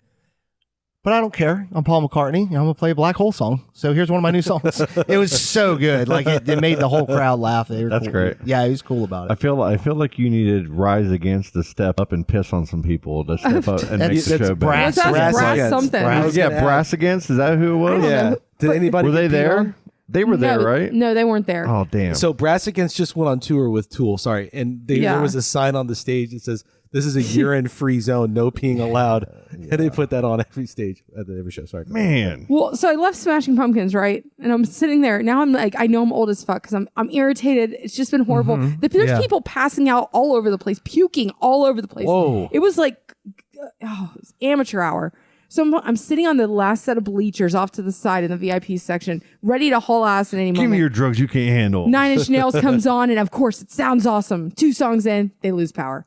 But I don't care. I'm Paul McCartney. I'm gonna play a Black Hole song. So here's one of my new songs. It was so good. Like it made the whole crowd laugh. That's cool. great. Yeah, he was cool about I it. feel like you needed Rise Against to step up and piss on some people to step up and make the That's show brass. better. What's that? Brass Against. something. Brass. Yeah, Brass Against. Is that who it was? Yeah. Did anybody Were they get peed there? on? They were there, right? No, they weren't there. Oh damn. So Brass Against just went on tour with Tool. Sorry, and Yeah. there was a sign on the stage that says, "This is a urine-free zone. No peeing allowed." And they put that on every stage at every show. Sorry, man. Well, so I left Smashing Pumpkins, right? And I'm sitting there. Now I'm like, I know I'm old as fuck because I'm irritated. It's just been horrible. There's Yeah. people passing out all over the place, puking all over the place. Whoa. It was like, it was amateur hour. So I'm sitting on the last set of bleachers off to the side in the VIP section, ready to haul ass at any Give moment. me your drugs you can't handle. 9 Inch Nails comes on, and of course, it sounds awesome. 2 songs in, they lose power.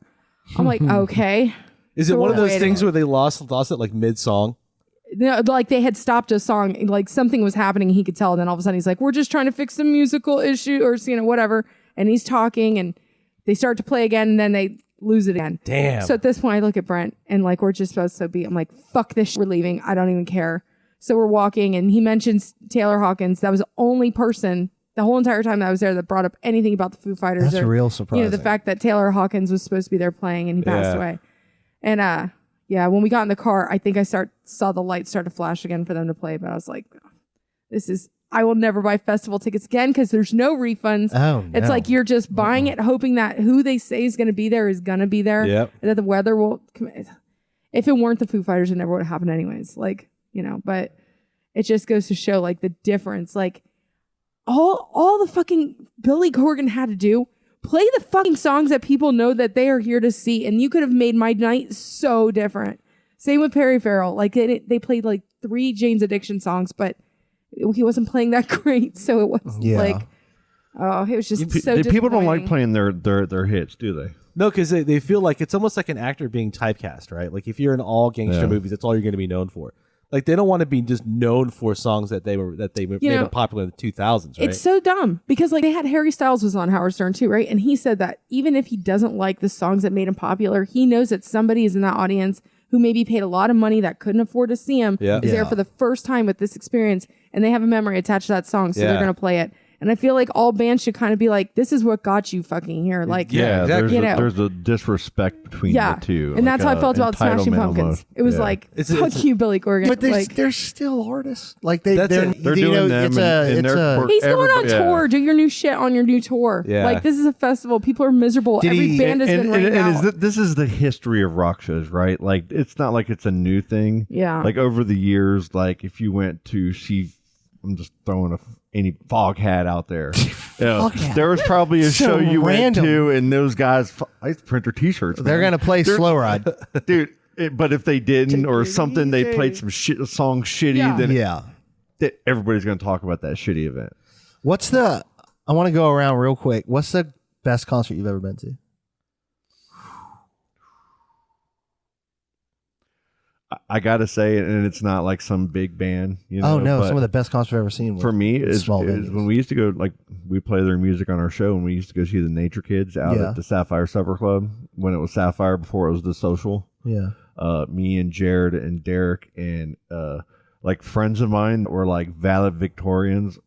I'm like, okay. is it So one of those wait a things minute. where they lost it like mid-song? No, like they had stopped a song, like something was happening, he could tell. And then all of a sudden he's like, we're just trying to fix some musical issue or, whatever. And he's talking, and they start to play again, and then they lose it again. Damn. So at this point, I look at Brent, and like, we're just supposed to be, I'm like, fuck this shit, we're leaving. I don't even care. So we're walking, and he mentions Taylor Hawkins. That was the only person the whole entire time that I was there that brought up anything about the Foo Fighters. That's real surprising. The fact that Taylor Hawkins was supposed to be there playing, and he passed away. And yeah, when we got in the car, I think I saw the lights start to flash again for them to play. But I was like, I will never buy festival tickets again because there's no refunds. Oh, no. It's like you're just buying it, hoping that who they say is going to be there is going to be there. Yep. And that the weather will. If it weren't the Foo Fighters, it never would have happened anyways. Like, but it just goes to show like the difference. Like all the fucking Billy Corgan had to do, play the fucking songs that people know that they are here to see. And you could have made my night so different. Same with Perry Farrell. Like they played like 3 Jane's Addiction songs, but he wasn't playing that great. So it was like, oh, it was just so People don't like disappointing. playing their hits, do they? No, because they feel like it's almost like an actor being typecast, right? Like if you're in all gangster Yeah. movies, that's all you're going to be known for. Like they don't want to be just known for songs that they made them popular in the 2000s, right? It's so dumb because like they had Harry Styles was on Howard Stern too, right? And he said that even if he doesn't like the songs that made him popular, he knows that somebody is in that audience who maybe paid a lot of money that couldn't afford to see him Yeah. is there Yeah. for the first time with this experience, and they have a memory attached to that song, so they're Yeah. going to play it. And I feel like all bands should kind of be like, this is what got you fucking here. Like, Yeah, exactly. There's a disrespect between yeah. the two. And that's how I felt about Smashing entitlement Pumpkins. almost. It was Yeah. like, It's- fuck it's- you, Billy Corgan. But like, they're still artists. Like they're They're doing them It's and it's they're a. he's going on everybody- yeah. tour. Do your new shit on your new tour. Yeah. Like, this is a festival. People are miserable. Did Every he- band has been rained out. This is the history of rock shows, right? Like it's not like it's a new thing. Yeah. Like over the years, like if you went to see I'm just throwing any fog hat out there. There was probably a So show you random. went to, and those guys, I used to print their T-shirts. They're man. gonna play Slow Ride. dude. But if they didn't, or something, they played some song shitty, then Yeah. everybody's gonna talk about that shitty event. What's the? I want to go around real quick. What's the best concert you've ever been to? I gotta say, and it's not like some big band. You know, Oh no, but some of the best concerts I've ever seen. for me is small when venues. we used to go, like we play their music on our show, and we used to go see the Nature Kids out Yeah. at the Sapphire Supper Club when it was Sapphire before it was the Social. Yeah. Me and Jared and Derek and like friends of mine were like valedictorians.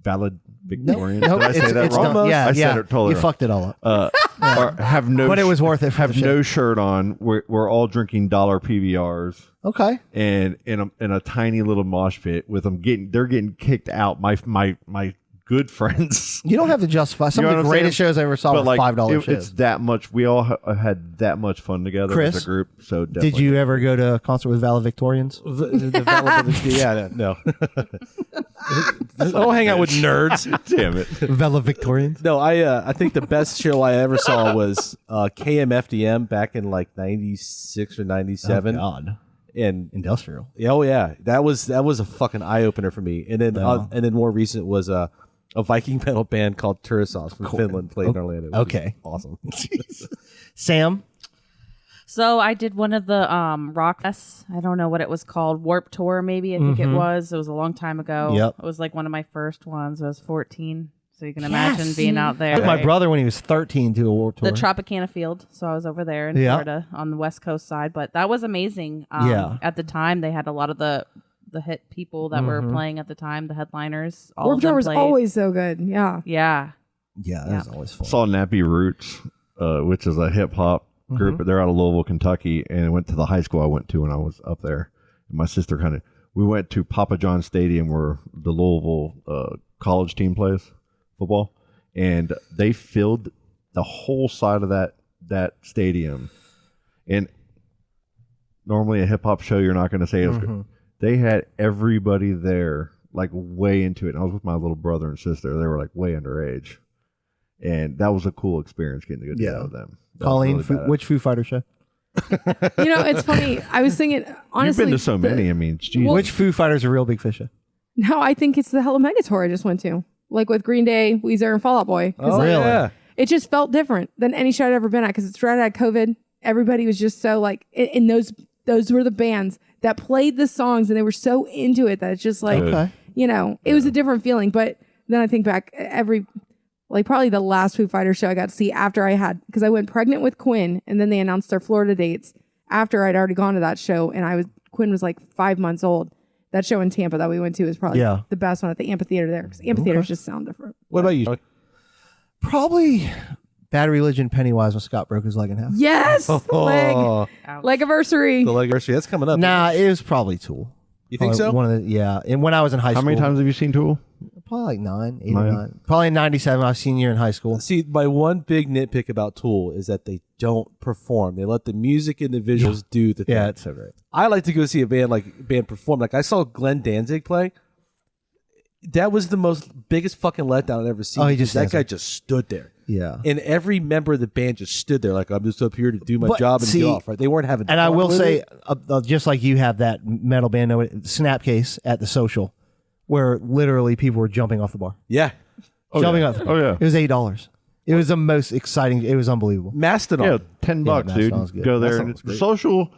Valedictorians. Nope, Did I say that it's wrong? done. Yeah, I yeah. said it totally You wrong. fucked it all up. Or have no, But it was worth it for have the no show. shirt on. We're all drinking dollar PBRs. Okay. And in a tiny little mosh pit with them they're getting kicked out. My good friends. You don't have to justify. Some You know of the what I'm greatest saying? shows I ever saw But were like $5 it's shows. that much. We all had that much fun together Chris, as a group. So Did definitely. you ever go to a concert with valedictorians? Yeah, no. I don't hang out with nerds. Damn it. Valedictorians? No, I think the best show I ever saw was KMFDM back in like 96 or 97. Oh, God. And Industrial. oh yeah, that was a fucking eye opener for me. And then more recent was a Viking metal band called Turisas from Finland played in Orlando. which Okay. was awesome. Sam? So I did one of the rock fests. I don't know what it was called. Warp Tour, maybe. I think it was. It was a long time ago. Yep. It was like one of my first ones. I was 14. So you can imagine being out I there. took my brother when he was 13 to a Warped Tour. The Tropicana Field. So I was over there in Yeah. Florida on the West Coast side. But that was amazing. Yeah. At the time, they had a lot of the hit people that were playing at the time, the headliners. All Warped of them Tour was played. always so good. Yeah. Yeah. Yeah, that was always fun. Saw Nappy Roots, which is a hip hop group. They're out of Louisville, Kentucky, and I went to the high school I went to when I was up there. And my sister we went to Papa John Stadium where the Louisville college team plays football, and they filled the whole side of that stadium. And normally a hip hop show, you're not going to say it was good. They had everybody there like way into it. And I was with my little brother and sister. They were like way underage. And that was a cool experience getting to go do that with them. That was Colleen, really badass. which Foo Fighter show? You know, it's funny. I was thinking, honestly. You've been to so many. I mean, geez. Which Foo Fighter's a real big fish show? No, I think it's the Hella Mega Tour I just went to. Like with Green Day, Weezer, and Fall Out Boy. 'Cause, Oh, like, really? yeah. it just felt different than any show I'd ever been at because it's right out of COVID. Everybody was just so like, and those were the bands that played the songs and they were so into it that it's just like, Okay. you know, it was a different feeling. But then I think back probably the last Foo Fighters show I got to see after because I went pregnant with Quinn and then they announced their Florida dates after I'd already gone to that show and Quinn was like 5 months old. That show in Tampa that we went to was probably the best one at the amphitheater there because amphitheaters just sound different. What about you? Probably Bad Religion, Pennywise when Scott broke his leg in half. Yes, Oh, leg-iversary. the Legacy. That's coming up. Nah, it was probably Tool. You think so? One of the, and when I was in high How school. many times have you seen Tool? Probably like 8 or 9. 9. Probably in 97, I was senior in high school. See, my one big nitpick about Tool is that they don't perform. They let the music and the visuals do the thing. Yeah, it's so great. I like to go see a band perform. Like I saw Glenn Danzig play. That was the biggest fucking letdown I've ever seen. Oh, he just that stands guy there. just stood there. Yeah. And every member of the band just stood there like I'm just up here to do my But job and see, get off. Right? They weren't having. And I fun will with say, it. just like you have that metal band Snapcase at the Social, where literally people were jumping off the bar. Yeah. Jumping off the bar. Oh, yeah. It was $8. It was the most exciting. It was unbelievable. Mastodon. Yeah, $10, Mastodon's dude. good. Go there. Mastodon's great. Social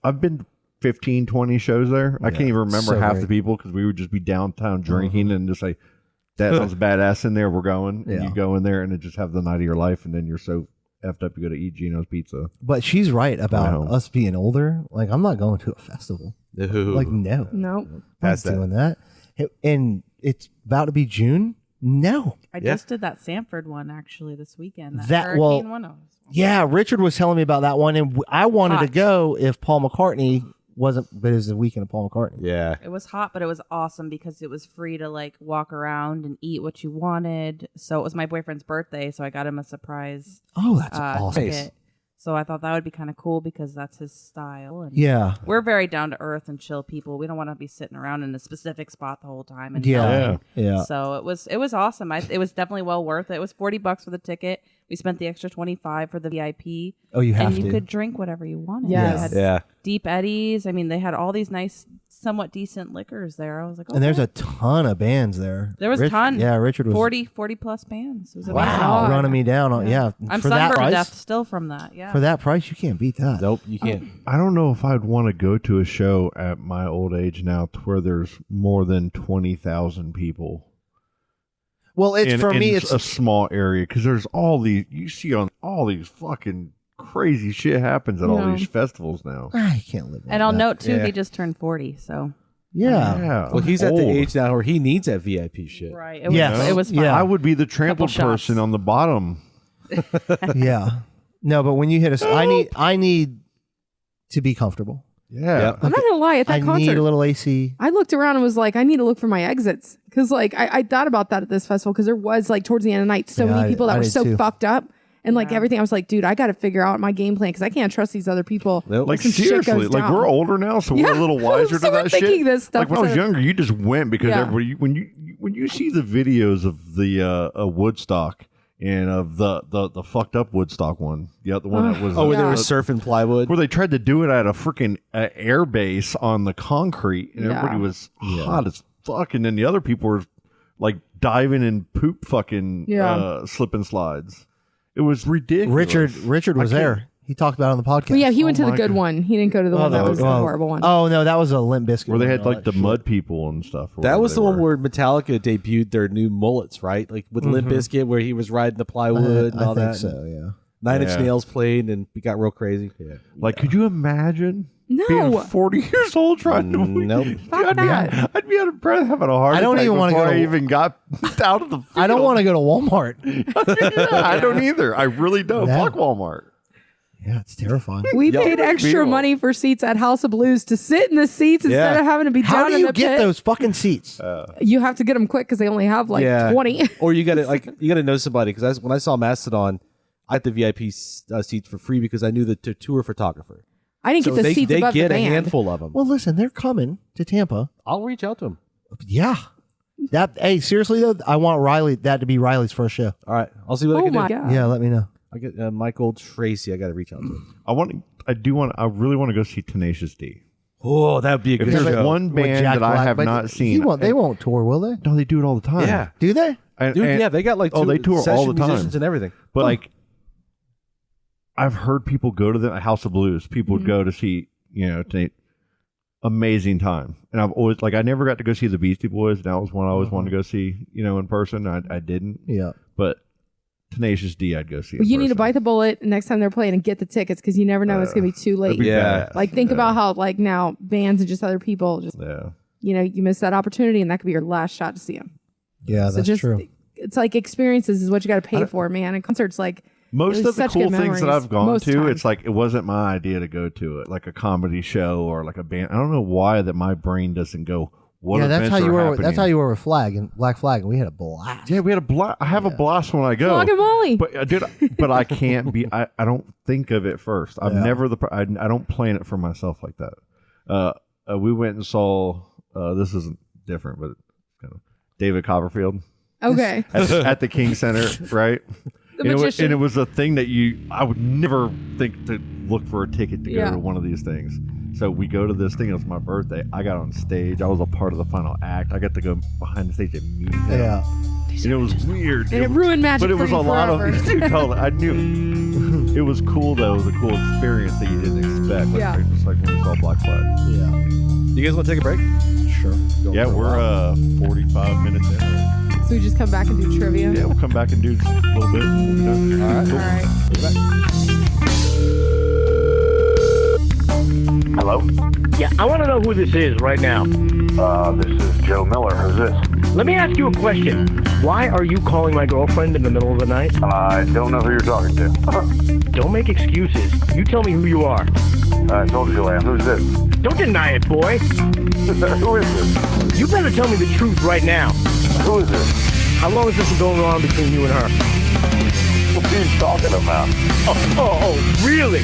I've been to 15, 20 shows there. I can't even remember so half great. the people because we would just be downtown drinking and just say, that sounds badass in there. We're going. And Yeah. you go in there and then just have the night of your life. And then you're so effed up, you go to eat Gino's Pizza. But she's right about Wow. us being older. Like, I'm not going to a festival. No. Like, no. No. I'm not Pass that. doing that. And it's about to be June. No. I Yeah. just did that Sanford one actually this weekend. That- Hurricane well, one. Yeah, Richard was telling me about that one, and I wanted to Hot. go if Paul McCartney wasn't, but it was the weekend of Paul McCartney. Yeah. It was hot, but it was awesome because it was free to like walk around and eat what you wanted. So it was my boyfriend's birthday, so I got him a surprise Oh, that's awesome. ticket. So I thought that would be kind of cool because that's his style. And Yeah. we're very down to earth and chill people. We don't want to be sitting around in a specific spot the whole time. And Yeah. yelling. Yeah. So it was awesome. It was definitely well worth it. It was $40 for the ticket. We spent the extra $25 for the VIP. Oh, you have and you to. could drink whatever you wanted. Yes. They had Yeah. Deep Eddies. I mean, they had all these nice, somewhat decent liquors there. I was like, oh, And there's a ton of bands there. There was a ton. Yeah, Richard was 40 plus bands. It was amazing. wow running me down on yeah. I'm for that sunburned to price. death still from that. Yeah. For that price, you can't beat that. Nope, you can't. I don't know if I'd want to go to a show at my old age now to where there's more than 20,000 people. Well, it's for me. in It's a small area because there's all these you see on all these fucking crazy shit happens at all Yeah. these festivals now. I can't live. And I'll note too, Yeah. he just turned 40. So Yeah. Yeah. Well, he's at the Old. age now where he needs that VIP shit. right. It was, Yes. it was fun. Yeah. I would be the trampled Couple shots. person on the bottom. Yeah. No, but when you hit us, I need to be comfortable. Yeah. Yep. I'm not gonna lie. At that I concert, need a little AC. I looked around and was like, I need to look for my exits because like I thought about that at this festival because there was like towards the end of the night so Yeah, many I- people that I were did so too. fucked up and like Yeah. everything. I was like, dude, I got to figure out my game plan because I can't trust these other people. Nope. Like Some shit seriously, goes like down. we're older now, so Yeah. we're a little wiser So to we're that thinking shit. this stuff Like when I was to- younger, you just went because Yeah. everybody when you see the videos of the Woodstock and of the fucked up Woodstock one, yeah, the one that was Oh, where they Yeah. were surfing plywood. where they tried to do it at a freaking air base on the concrete, and Yeah. everybody was hot as fuck, and then the other people were like diving in poop fucking Yeah. slip and slides. It was ridiculous. Richard was I can't- there. He talked about it on the podcast. But yeah, he went to Oh the my good God. one. He didn't go to the one that was the horrible one. Oh no, that was a Limp Bizkit. where they one, had all like that the shit. mud people and stuff. or That whatever was they the one were. where Metallica debuted their new mullets, right? Like with Limp Bizkit, where he was riding the plywood and I all think that. so. Yeah. Nine Inch Yeah. Nails played, and we got real crazy. Yeah. Like, could you imagine No. being 40 years old trying to Nope. Fuck that. I'd be out of breath having a heart I don't attack even wanna before go to- I even got out of the field. I don't want to go to Walmart. I don't either. I really don't. Yeah. Fuck Walmart. Yeah, it's terrifying. We paid extra Beautiful. money for seats at House of Blues to sit in the seats instead Yeah. of having to be How down do in you the get pit. those fucking seats? You have to get them quick because they only have like 20. Or you got to you got to know somebody because when I saw Mastodon, I had the VIP seats for free because I knew the tour photographer. I didn't So get the they seats they above get the a band. handful of them. Well, listen, they're coming to Tampa. I'll reach out to them. Yeah. Hey, seriously though, I want that to be Riley's first show. All right, I'll see what I Oh can my do. god! Yeah, let me know. I get Michael Tracy. I got to reach out to him. I really want to go see Tenacious D. Oh, that would be a If good there's show. one With band Jack that I Black, have but not seen, they won't tour, will they? no, they do it all the time. Yeah, Do they? And- dude. and- Yeah, they got like they tour all session the time. musicians and everything. But like, I've heard people go to the House of Blues. People would go to see, amazing time. And I've always I never got to go see the Beastie Boys. And that was one I always wanted to go see, in person. I didn't. Yeah. But Tenacious D, I'd go see. But in you need to person. bite the bullet next time they're playing and get the tickets because you never know it's gonna be too late. That'd be Yeah. badass. Like think Yeah. about how like now bands and just other people just Yeah. you miss that opportunity and that could be your last shot to see them. Yeah, So that's just true. it's like experiences is what you got to pay for, man. And concerts like Most It was of the such cool good things that memories I've gone most to, times. it's like it wasn't my idea to go to it, like a comedy show or like a band. I don't know why that my brain doesn't go. What Yeah, that's events how you are were. happening? That's how you were with Black Flag, and we had a blast. Yeah, we had a blast. I have a blast when I go. Flog and Molly. But I can't be. I don't think of it first. I'm Yeah. never I don't plan it for myself like that. We went and saw. This isn't different, but kind of David Copperfield okay. at the King Center, right? The magician. And it was a thing that I would never think to look for a ticket to go Yeah. to one of these things. So we go to this thing. It was my birthday. I got on stage. I was a part of the final act. I got to go behind the stage and meet him. Yeah. And it was weird. And it ruined magic But it for was you a lot forever. of. Dude, totally. I knew it was cool though. It was a cool experience that you didn't expect. Like, Yeah. just like when we saw Black Flag. Yeah. You guys want to take a break? Sure. Yeah, we're 45 minutes in. So we just come back and do trivia. Yeah, we'll come back and do just a little bit. We'll be done. All right. All right. Hello? Yeah, I want to know who this is right now. This is Joe Miller. Who's this? Let me ask you a question. Why are you calling my girlfriend in the middle of the night? I don't know who you're talking to. Don't make excuses. You tell me who you are. I told you I am. Who's this? Don't deny it, boy. Who is this? You better tell me the truth right now. Who is this? How long has this been going on between you and her? he's talking about. Oh, really?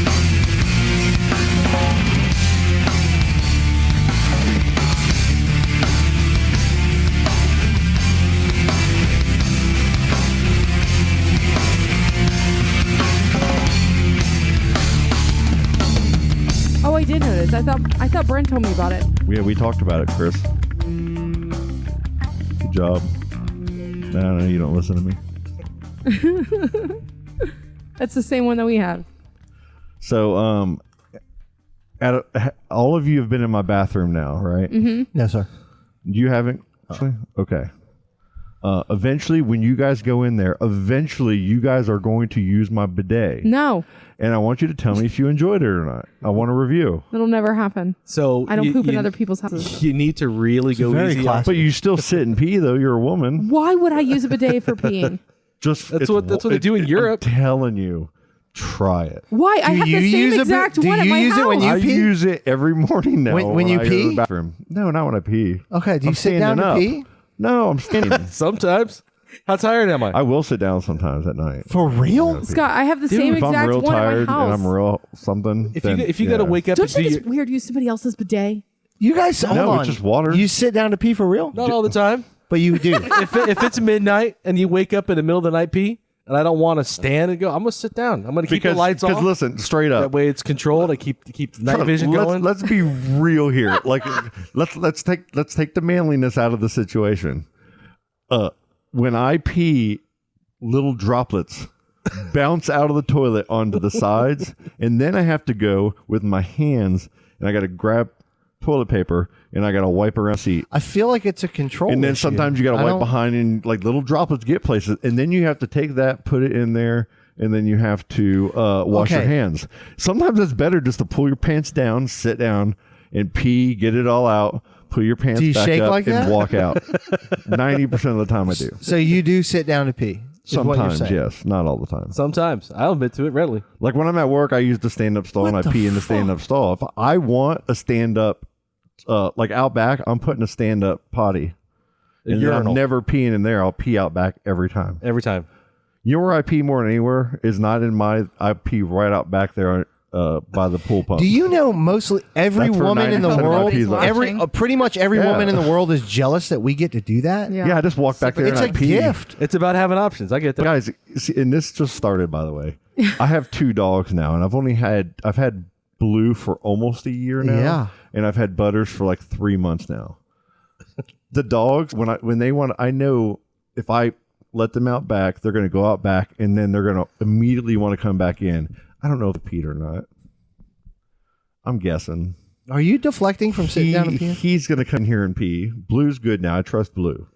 Oh, I did notice. I thought Brent told me about it. Yeah, we talked about it, Chris. Good job. I don't know. You don't listen to me. That's the same one that we have. So, all of you have been in my bathroom now, right? Mm-hmm. No, sir. You haven't? Actually? Okay. Eventually, when you guys go in there, eventually you guys are going to use my bidet. No, And I want you to tell me if you enjoyed it or not. I want a review. it'll never happen. So I don't poop in other people's houses. You need to really go very easy. classy. But you still sit and pee, though. You're a woman. Why would I use a bidet for peeing? Just That's what they do in Europe. I'm telling you, try it. Why? I have you the use same a bit- exact do one at you my use it house. when you I pee? use it every morning now. When you I go to the pee? bathroom. No, not when I pee. Okay, do you I'm sit down standing to up. pee? No, I'm standing. Sometimes. How tired am I? I will sit down sometimes at night. For real? Scott, I have the same If I'm exact real one at my tired house. and I'm real something, If then, you got to yeah. wake up Don't and you do think it's weird to use somebody else's bidet? You guys, hold No, on. it's just water. You sit down to pee for real? not all the time. But you do. If it's midnight and you wake up in the middle of the night pee, and I don't want to stand and go, I'm gonna sit down. I'm gonna keep the lights off. Because listen, straight That up. way it's controlled. I keep the night vision going. Let's be real here. Like let's take the manliness out of the situation. When I pee, little droplets bounce out of the toilet onto the sides, and then I have to go with my hands and I got to grab toilet paper and I got to wipe around the seat. I feel like it's a control And then issue. sometimes you got I to wipe don't- behind and like little droplets get places, and then you have to take that, put it in there, and then you have to wash your Okay. hands. Sometimes it's better just to pull your pants down, sit down, and pee, get it all out, put your pants Do you back shake up, like and that? walk out. 90% of the time I do. So you do sit down to pee? is what you're Sometimes, saying. yes, not all the time. Sometimes I'll admit to it readily. Like when I'm at work, I use the stand-up stall and I pee in the stand-up stall. If I want a stand-up, like out back, I'm putting a stand-up potty. A And then I'm urinal. never peeing in there. I'll pee out back every time. Every time. You know where I pee more than anywhere is not in my. I pee right out back there by the pool pump. Do you know mostly every That's where woman in the 90% of my world, pee's like- pretty much every Yeah. woman in the world is jealous that we get to do that? Yeah. Yeah, I just walk back there It's and a I pee. gift. It's about having options. I get that. Guys, see, and this just started, by the way. I have 2 dogs now, and I've had Blue for almost a year now. Yeah. And I've had Butters for like 3 months now. The dogs, when they want, I know if I let them out back, they're going to go out back, and then they're going to immediately want to come back in. I don't know if they peed or not. I'm guessing. Are you deflecting from sitting down to pee? He's going to come here and pee. Blue's good now. I trust Blue.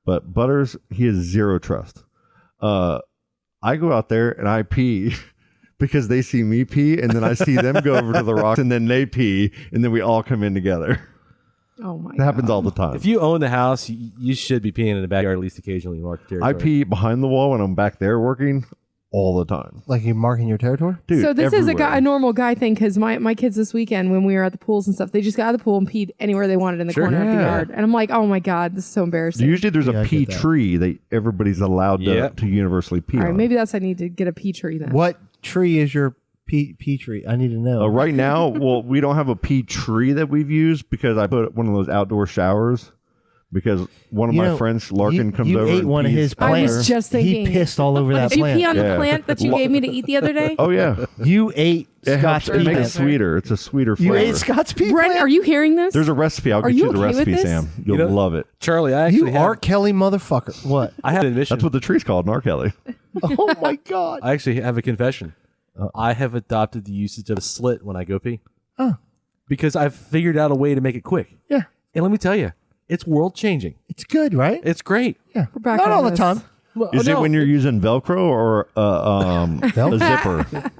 But Butters, he has zero trust. I go out there and I pee because they see me pee, and then I see them go over to the rocks, and then they pee, and then we all come in together. Oh my It happens all the time. If you own the house, you should be peeing in the backyard at least occasionally. Mark I territory. pee behind the wall when I'm back there working all the time. Like you're marking your territory? Dude, So this is everywhere. a normal guy thing because my kids this weekend when we were at the pools and stuff, they just got out of the pool and peed anywhere they wanted in the Sure. corner of the Yeah. yard, and I'm like, oh my god, this is so embarrassing. Usually there's Yeah, I a get pee that. tree that everybody's allowed Yep. to universally pee All right, on. maybe that's I need to get a pee tree then. What tree is your pea tree? I need to know. Right now, well, we don't have a pea tree that we've used because I put one of those outdoor showers because one of You my know, friends, Larkin, comes you over ate and one of pees. his I was plants. just thinking- He pissed all over that Did you plant. pee on the Yeah. plant that you gave me to eat the other day? Oh yeah, You ate it Scott's helps. It pea makes it plant. sweeter. It's a sweeter You flavor. ate Scott's pea Brent, plant? are you hearing this? There's a recipe. I'll Are get you you the okay with recipe, this? Sam. You'll You know- love it. Charlie, I You actually R. have, Kelly motherfucker. What? I have an admission. That's what the tree's called, Narkelly. Oh my God. I actually have a confession. I have adopted the usage of a slit when I go pee. Oh. Because I've figured out a way to make it quick. Yeah. And let me tell you, it's world changing. It's good, right? It's great. Yeah. We're back Not on all the this. time. Well, Is no. it when you're using Velcro or a zipper?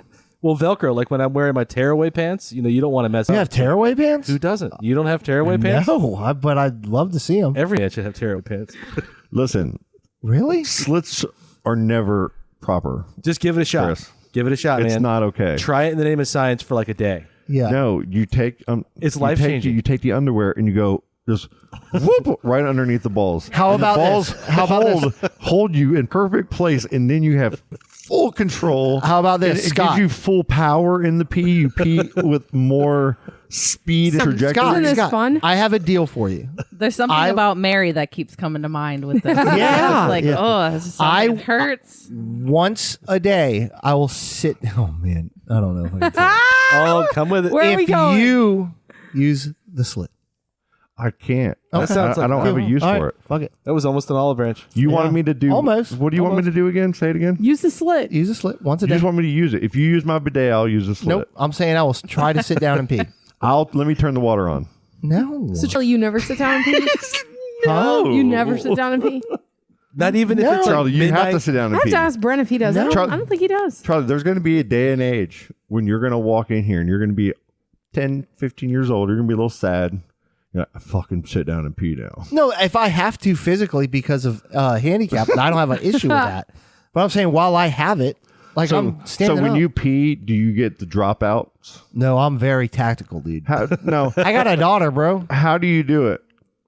Well, Velcro, like when I'm wearing my tearaway pants, you don't want to mess You up. have tearaway pants? Who doesn't? You don't have tearaway pants? No, but I'd love to see them. Every man should have tearaway pants. Listen, Really? slits are never proper. Just give it a shot. Chris, Give it a shot, It's man. not okay. Try it in the name of science for like a day. Yeah. No, you take It's you life-changing. You take the underwear and you go just whoop right underneath the balls. How And the about balls this? How about hold you in perfect place, and then you have full control. How about this, It Scott? gives you full power in the pee. You pee with more speed and trajectory. Isn't this Scott, fun? I have a deal for you. There's something about Mary that keeps coming to mind with this. Yeah, It's like, yeah. oh, this is something that hurts. Once a day, I will sit. Oh man, I don't know if I can say Oh, come with it. Where are we if going? you use the slit. I can't. That sounds I like don't have a use All for right, it. Fuck it. That was almost an olive branch. You wanted me to do Almost. What do you want me to do again? Say it again. Use the slit. Use the slit once a You day. just want me to use it. If you use my bidet, I'll use the slit. Nope. I'm saying I will try to sit down and pee. Let me turn the water on. No. So Charlie, you never sit down and pee? No. You never sit down and pee? Not even if No. it's like Charlie, you have midnight. to sit down I and have pee. to ask Brent if he does. No. I don't think he does. Charlie, there's going to be a day and age when you're going to walk in here and you're going to be 10, 15 years old. You're going to be a little sad. You're like, I fucking sit down and pee now. No, if I have to physically because of handicap, I don't have an issue with that. But I'm saying while I have it, like I'm standing So when up. you pee, do you get the dropouts? No, I'm very tactical, dude. No. I got a daughter, bro. How do you do it?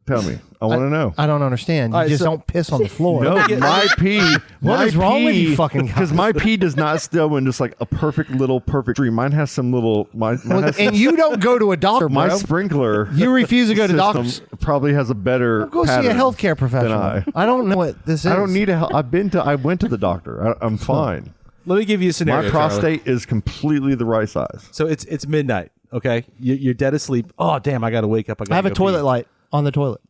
Tell me. I want to know. I don't understand. You All right, just so- don't piss on the floor. No, my pee. What is wrong with you fucking guys? Because my pee does not still in just like a perfect stream. Mine has some little. Mine has And you don't go to a doctor, my bro. sprinkler. You refuse to go to system doctors. Probably has a better. Go see a pattern healthcare professional. than I don't know what this is. I don't need a. I went to the doctor. I'm fine. Let me give you a scenario. My Charlie. prostate is completely the right size. So it's midnight. Okay, you're dead asleep. Oh damn! I gotta wake up. I have a toilet light on the toilet.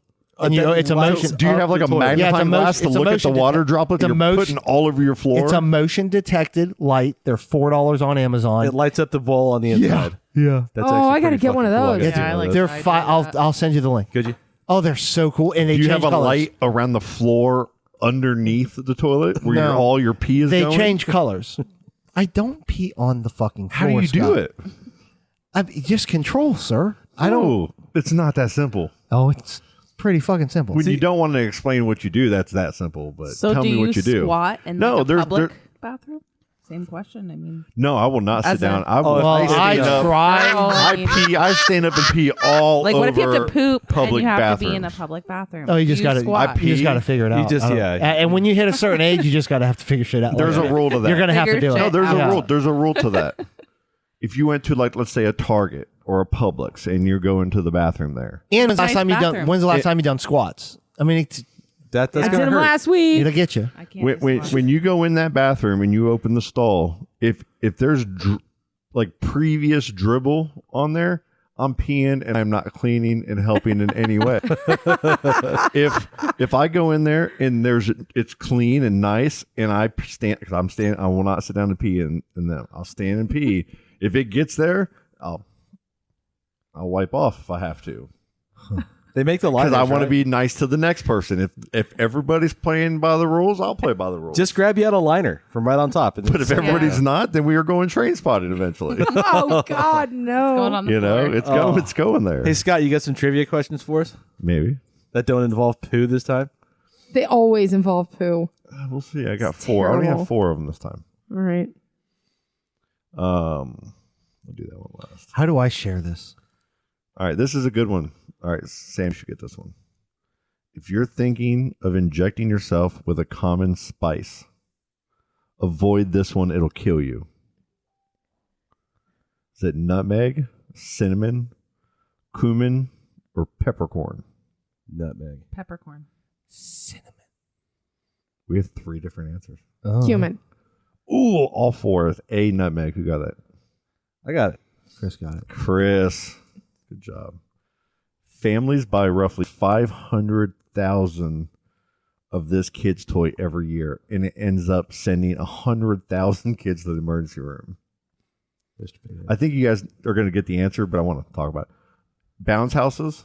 And you know, it's a motion. Do you have like a magnifying Yeah, it's a glass to it's a look at the motion water detect- droplet it's a that you're motion- putting all over your floor? It's a motion detected light. They're $4 on Amazon. It lights up the bowl on the inside. yeah. That's Oh, actually I gotta pretty get one of fucking cool. those. I got Yeah, I one of like those. They're I fine. tried that. I'll send you the link. Could you? Oh, they're so cool. And they Do you change have a colors. light around the floor underneath the toilet where No. all your pee is They going? change colors. I don't pee on the fucking How floor. do you do Scott. it? Just control, sir. I don't. No, it's not that simple. Oh, it's pretty fucking simple. When you don't want to explain what you do, that's that simple. But So tell do me you what you do. squat in No, like a there's- public there- bathroom? Same question. I mean, No, I will not sit As a- down. I will. Oh, well, I I stand up. try. Oh, I mean- I stand up and pee all like over what if you have to poop and public you have bathrooms. to be in a public bathroom? Oh, you just Do got to. squat? You just got to figure it You out. just- I don't- yeah. And when you hit a certain age, you just got to have to figure shit out. There's like a rule to that. You're gonna have to Figure do it. No, shit there's out. a rule. There's a rule to that. If you went to like, let's say, a Target or a Publix, and you're going to the bathroom there, And when's the last Nice time you done? bathroom. When's the last time you done squats? I mean, That's I did gonna them hurt. last week. it'll get you. I can't. when you go in that bathroom and you open the stall, if there's like previous dribble on there, I'm peeing and I'm not cleaning and helping in any way. if I go in there and it's clean and nice and I stand because I'm standing, I will not sit down and pee in them. I'll stand and pee. If it gets there, I'll wipe off if I have to. They make the Because liners. I want to right? be nice to the next person. If everybody's playing by the rules, I'll play by the rules. Just grab you out a liner from right on top. And But if everybody's not, then we are going train spotting eventually. Oh God, no! going on the You know, floor. it's going there. Hey Scott, you got some trivia questions for us Maybe that don't involve poo this time? They always involve poo. We'll see. I got 4. I only terrible. have 4 of them this time. All right. I'll do that one last. How do I share this? All right, this is a good one. All right, Sam should get this one. If you're thinking of injecting yourself with a common spice, avoid this one. It'll kill you. Is it nutmeg, cinnamon, cumin, or peppercorn? Nutmeg. Peppercorn. We have 3 different answers. Oh, Human. Ooh, all 4 with a nutmeg. Who got that? I got it. Chris got it. Chris. Good job. Families buy roughly 500,000 of this kid's toy every year, and it ends up sending 100,000 kids to the emergency room. I think you guys are going to get the answer, but I want to talk about it. Bounce houses,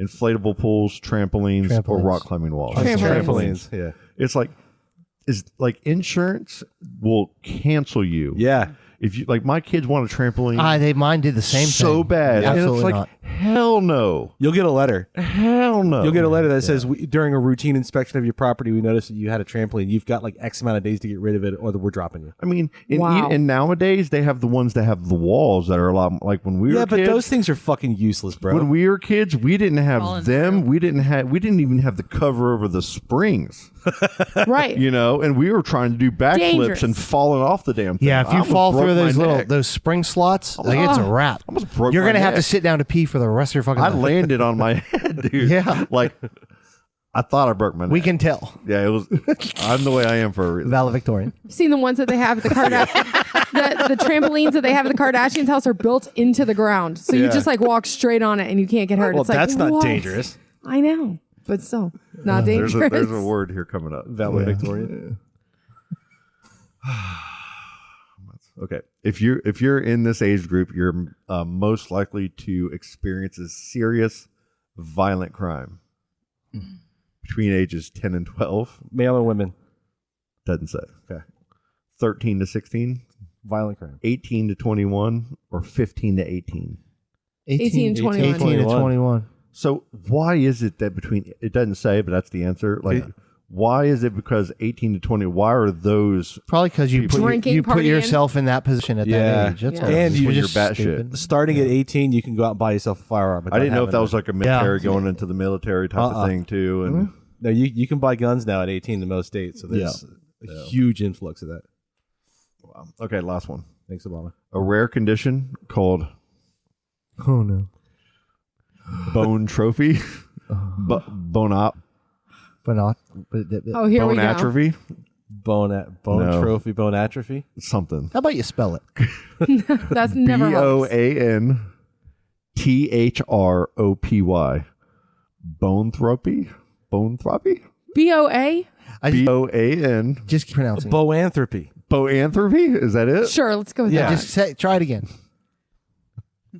inflatable pools, trampolines, or Trampolines. rock climbing walls. Trampolines. Yeah. It's like insurance will cancel you. Yeah. If you like, my kids want a trampoline. Mine did the same so thing. bad. And Absolutely it's like, not. hell no. You'll get a letter. Hell no. You'll get a letter that says during a routine inspection of your property, we noticed that you had a trampoline. You've got like X amount of days to get rid of it, or we're dropping you. I mean, Wow. and nowadays they have the ones that have the walls that are a lot like when we were But kids. those things are fucking useless, bro. When we were kids, we didn't have Falling them. through. We didn't even have the cover over the springs. Right. You know, and we were trying to do backflips Dangerous. and falling off the damn thing. Yeah, if I you almost fall broke through my neck. those spring slots, like it's a wrap. Almost broke You're my gonna have to neck. sit down to pee for the rest of your fucking I life. landed on my head, dude. Yeah. Like I thought I broke my neck. We can tell. Yeah, it was. I'm the way I am for a reason. Valedictorian. I've seen the ones that they have at the Kardashians. the trampolines that they have at the Kardashians' house are built into the ground, so you Yeah. just like walk straight on it and you can't get hurt. well, It's like, that's not what? dangerous. I know, but still not There's dangerous. a word here coming up. Valedictorian. Okay, if you're in this age group, you're most likely to experience a serious, violent crime between ages 10 and 12. Male or women? Doesn't say. Okay. 13 to 16, Violent crime. 18 to 21, or 15 to 18. 18 to 21. 18 to 21. So why is it that between, it doesn't say, but that's the answer. Like, why is it because 18 to 20? Why are those? Probably because you Drinking, put partying. yourself in that position at that age. That's Yeah. all. And It's you- when you're just batshit. stupid. Starting at 18, you can go out and buy yourself a firearm. I didn't know if that was like a military Yeah. going into the military type of thing too. And No, you can buy guns now at 18 in most states. So there's a huge influx of that. okay, last one. Thanks, Obama. A rare condition called Oh no. bone trophy, bone But not. Oh, here we bone go. atrophy, Bone No. trophy, bone atrophy. something. How about you spell it? That's never helps. BOANTHROPY. Bone trophy. BOA. BOAN. Just keep pronouncing. Boanthropy. Boanthropy? Is that it? Sure, let's go with Yeah. that. Just try it again.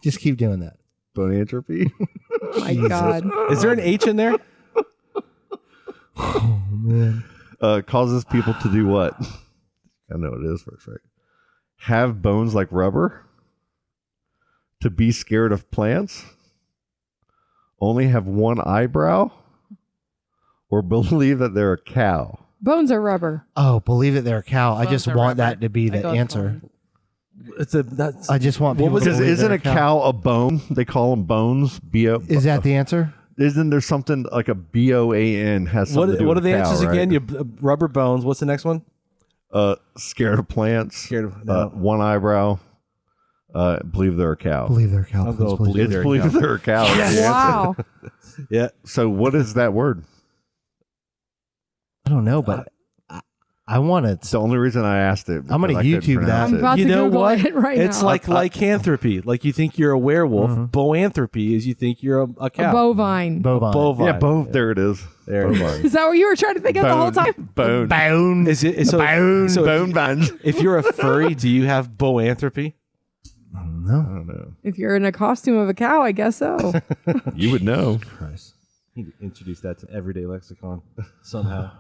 Just keep doing that. Boanthropy. Oh my God. Is there an H in there? Causes people to do what? I know what it is first, right? Have bones like rubber. To be scared of plants. Only have one eyebrow. Or believe that they're a cow. Bones are rubber. Oh, believe it, they're a cow. I just Bones are want rubber. that to be I the go with answer. That's I just want people to Because believe isn't they're a cow a bone? They call them bones. Is that the answer? Isn't there something like a BOAN has something to do what are with the cow, answers right? again? You rubber bones. What's the next one? Scared of plants. Scared of no. One eyebrow. Believe they're a cow. Believe they're a cow. I'll go please, please. believe It's they're a believe cow. they're a cow. is the answer. Wow. Yeah. So what is that word? I don't know, but I want It's it. the only reason I asked it. I'm gonna because I couldn't YouTube pronounce I'm it. about You to know Google what? it right It's now. like lycanthropy. Like you think you're a werewolf. Boanthropy is you think you're a a cow. bovine. Bovine. Bovine. Yeah, both. There it is. There it Bovine. Is that what you were trying to think of the whole time? Bone. Bone. Is it so? Bone. So Bone vines. if you're a furry, do you have boanthropy? No. I don't know. If you're in a costume of a cow, I guess so. You would know. You need to introduce that to everyday lexicon somehow.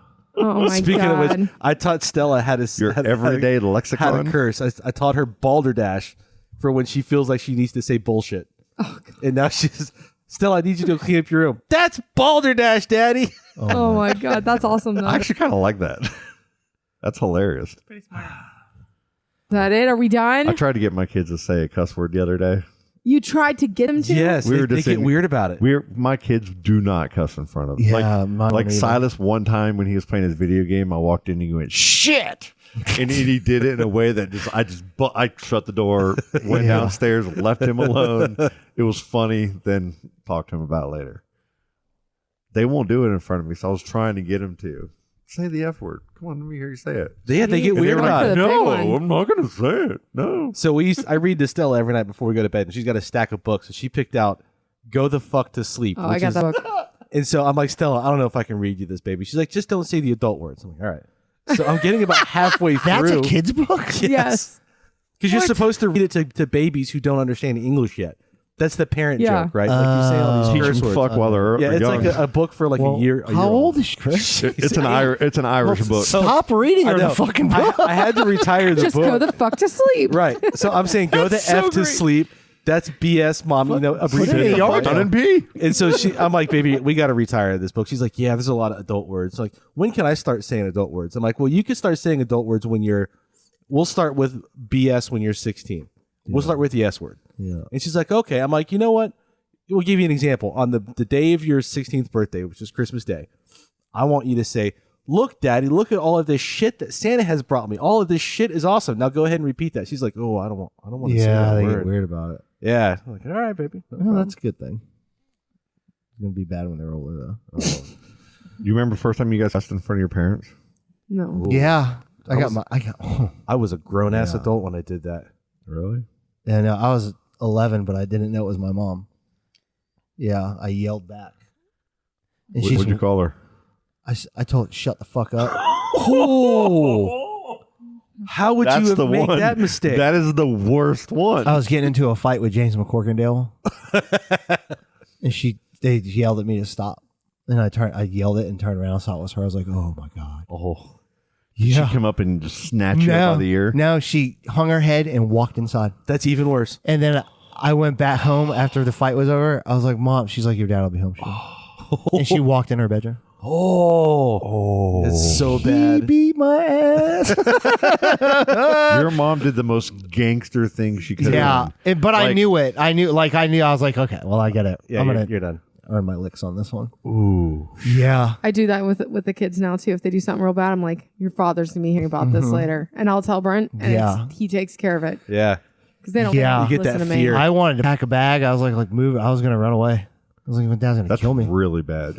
Oh my Speaking God. of which, I taught Stella how to Your how everyday how to lexicon. curse. I taught her balderdash for when she feels like she needs to say bullshit. Oh, and now she's Stella. I need you to clean up your room. That's balderdash, Daddy. Oh my God. That's awesome though. I Is actually kind of like that. That's hilarious. Pretty smart. that it? Are we done? I tried to get my kids to say a cuss word the other day. You tried to get him to? Yes, We were they just get saying- weird about it. My kids do not cuss in front of them. Yeah, mine like don't either. Silas one time when he was playing his video game, I walked in and he went shit, and he did it in a way that I shut the door, went downstairs, left him alone. It was funny. Then talked to him about it later. They won't do it in front of me, so I was trying to get him to say the F word. Come on, let me hear you say it. Yeah, they get And weird they were about like, it. the big No, one. I'm not going to say it. No. So I read to Stella every night before we go to bed, and she's got a stack of books. So she picked out "Go the Fuck to Sleep." Oh, I which got is- that book. And so I'm like, Stella, I don't know if I can read you this, baby. She's like, just don't say the adult words. I'm like, all right. So I'm getting about halfway That's through. a kid's book? Yes. Because you're supposed to read it to babies who don't understand English yet. That's the parent Yeah. joke, right? Like you say all these Teach curse them words. fuck while they're Yeah, it's young. like a book for like a year. How old is she, Chris? It's an Irish book. Stop reading I her know. the fucking book. I had to retire the Just book. go the fuck to sleep. Right. So I'm saying go the That's so F to great. sleep. That's BS, mom. You know, Put it in abbreviated. the yard. Done in P. And so I'm like, baby, we got to retire this book. She's like, yeah, there's a lot of adult words. Like, when can I start saying adult words? I'm like, well, you can start saying adult words when we'll start with BS when you're 16. We'll start with the S word. Yeah. And she's like, okay. I'm like, you know what? We'll give you an example. On the day of your 16th birthday, which is Christmas Day, I want you to say, look, Daddy, look at all of this shit that Santa has brought me. All of this shit is awesome. Now go ahead and repeat that. She's like, oh, I don't want to say Yeah, that they word. get weird about it. Yeah. I'm like, all right, baby. No Well, problem. that's a good thing. It's gonna be bad when they're older, though. You remember the first time you guys asked in front of your parents? No. Yeah, I was- got. I was a grown ass Yeah. adult when I did that. Really? And I was 11, but I didn't know it was my mom. Yeah, I yelled back. And she's. What'd you call her? I told her, shut the fuck up. Oh, how would you have made that mistake? That is the worst one. I was getting into a fight with James McCorkindale, and they yelled at me to stop. And I yelled it and turned around and saw it was her. I was like, oh my god. Oh, Did she come up and just snatch you up by the ear? No, she hung her head and walked inside. that's even worse. And then I went back home after the fight was over. I was like, Mom, she's like, your dad will be home soon. And she walked in her bedroom. Oh, it's so He bad. beat my ass. Your mom did the most gangster thing she could. Yeah, but I Like- knew it. I knew. I was like, okay, well, I get it. Yeah, I'm you're, gonna you're done. earn my licks on this one. Ooh. Yeah. I do that with the kids now too. If they do something real bad, I'm like, your father's gonna be hearing about this later, and I'll tell Brent, and Yeah. he takes care of it Yeah. because they don't. Yeah. You get listen that to fear. Me. I wanted to pack a bag. I was like move. I was gonna run away. I was like, my dad's gonna That's kill me. really bad.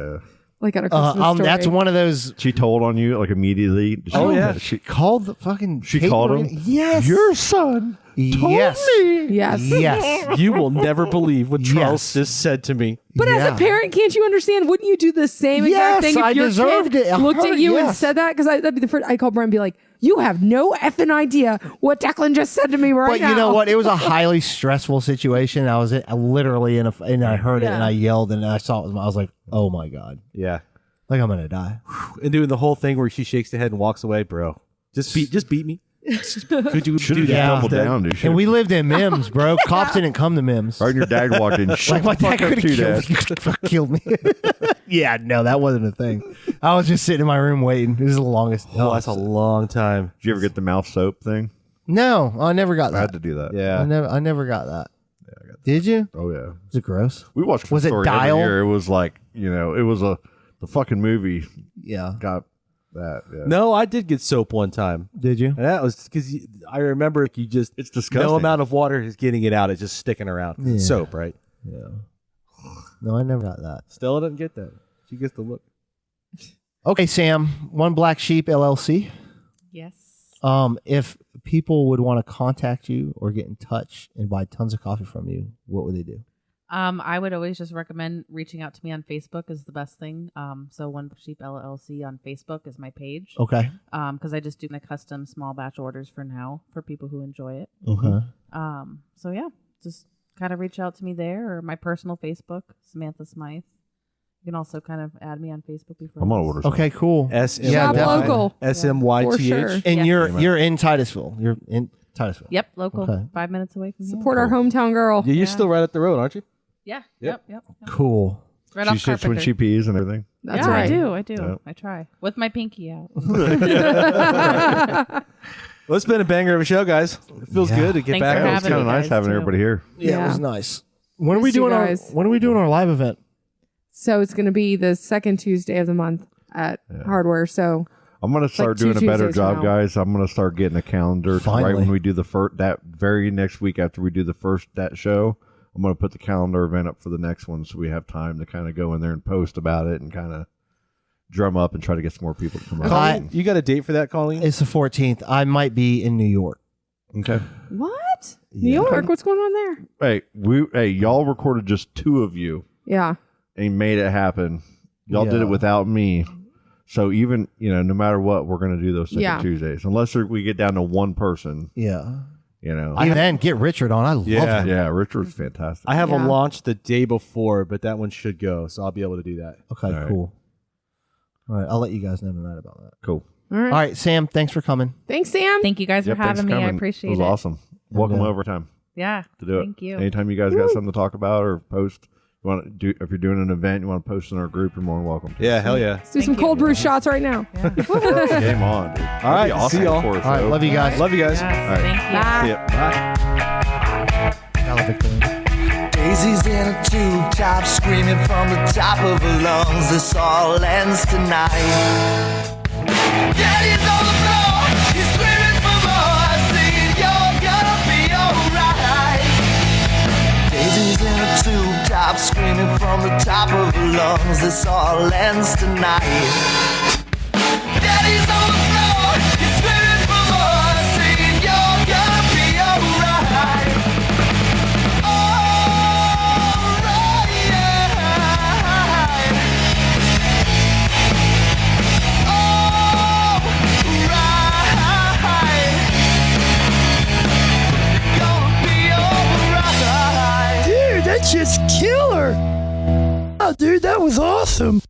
Like at a Christmas story. That's one of those. She told on you like immediately. Did she- Oh, yeah. She Called the fucking. She Kate called Marino- him? Yes. Your son told Yes. me. Yes. Yes. You will never believe what Charles Yes. just said to me. But as Yeah. a parent, can't you understand? Wouldn't you do the same exact Yes, thing if I your deserved kid it. looked at you and Yes. said that? Because that'd be the first. I call Brent and be like, "You have no effing idea what Declan just said to me right But now." you know what? It was a highly stressful situation. I was literally and I heard it and Yeah. I yelled and I saw it. I was like, oh my god, Yeah. like I'm gonna die. And doing the whole thing where she shakes the head and walks away, bro. Just beat me. Could you Should do have that? doubled instead? down, dude. And we lived in Mims, bro. Cops didn't come to Mims. Right, and your dad walked in. Shut Like my the dad fuck up, could too, have Dad. killed me. Yeah, no, that wasn't a thing. I was just sitting in my room waiting. This is the longest. Oh, that's a long time. Did you ever get the mouth soap thing? No, I never got I had that. to do that. Yeah. I never got that. Did you? Oh yeah. Was it gross? We watched. Was it Story Dial? Every year. It was like it was the fucking movie Yeah. got that. Yeah. No, I did get soap one time. Did you? And that was because I remember you just It's disgusting. no amount of water is getting it out. It's just sticking around. Yeah. It's soap, right? Yeah. No, I never got that. Stella doesn't get that. She gets the look. Okay, Sam, One Black Sheep LLC. Yes. If people would want to contact you or get in touch and buy tons of coffee from you, what would they do? I would always just recommend reaching out to me on Facebook is the best thing. So One Sheep LLC on Facebook is my page. Okay. Because I just do my custom small batch orders for now for people who enjoy it. Okay. So yeah, just kind of reach out to me there or my personal Facebook, Samantha Smythe. You can also kind of add me on Facebook before. I'm gonna order. Some. Okay, cool. Shop definitely. local. For SMYTH. sure. And Yes. you're in Titusville. You're in Titusville. Yep, local. Okay. 5 minutes away from here. Support our hometown girl. Yeah, you're still right up the road, aren't you? Yeah. Yep. Yep. Cool. Right She off sits when Carpenter. she pees and everything. That's yeah, right. I do. Yeah. I try with my pinky out. Well, it's been a banger of a show, guys. It feels Yeah. good to get Thanks back. for Yeah, on it's having kind of me, nice guys, having too. everybody here. Yeah, it Yeah. was nice. When are we Miss you doing our guys. live event? So it's going to be the second Tuesday of the month at Hardware. So I'm gonna start two doing a better Tuesdays from job, now. guys. I'm gonna start getting a calendar right Finally. when we do the first that very next week after we do the first that show. I'm gonna put the calendar event up for the next one so we have time to kind of go in there and post about it and kind of drum up and try to get some more people to come out. Colleen, you got a date for that, Colleen? It's the 14th. I might be in New York. Okay. what? New York? What's going on there? Hey, y'all recorded just 2 of you Yeah. and made it happen. Y'all did Yeah. it without me. So even no matter what, we're gonna do those second Yeah. Tuesdays unless we get down to one person. Yeah. You know, And then get Richard on. I love Yeah. him. yeah, Richard's fantastic. I have Yeah. a launch the day before, but that one should go, so I'll be able to do that. Okay, All right. cool. All right, I'll let you guys know tonight about that. Cool. All right. All right, Sam, thanks for coming. Thanks, Sam. Thank you guys Yep, for thanks having me. I coming. appreciate it. Was awesome. Welcome Yeah. over time Yeah. to do Thank it. you. Anytime you guys got something to talk about or post, you want to do if you're doing an event, you want to post in our group, you're more than welcome. to. Yeah, hell yeah. Let's do some Thank you. cold brew shots right now. Game on, dude. All right, That'd be see y'all. for us, All right, though. love you guys. Love you guys. Yes, thank you. Bye. See ya. Bye. Hello, Victorine. Daisy's in a tube top, screaming from the top of her lungs. This all ends tonight. Daddy's on the floor, he's screaming for more, saying you're gonna be alright. Daisy's in a tube top, screaming from the top of her lungs. This all ends tonight. Daddy's on the floor, he's screaming for more, saying you're gonna be alright. Dude, that's just killer. Oh, dude, that was awesome.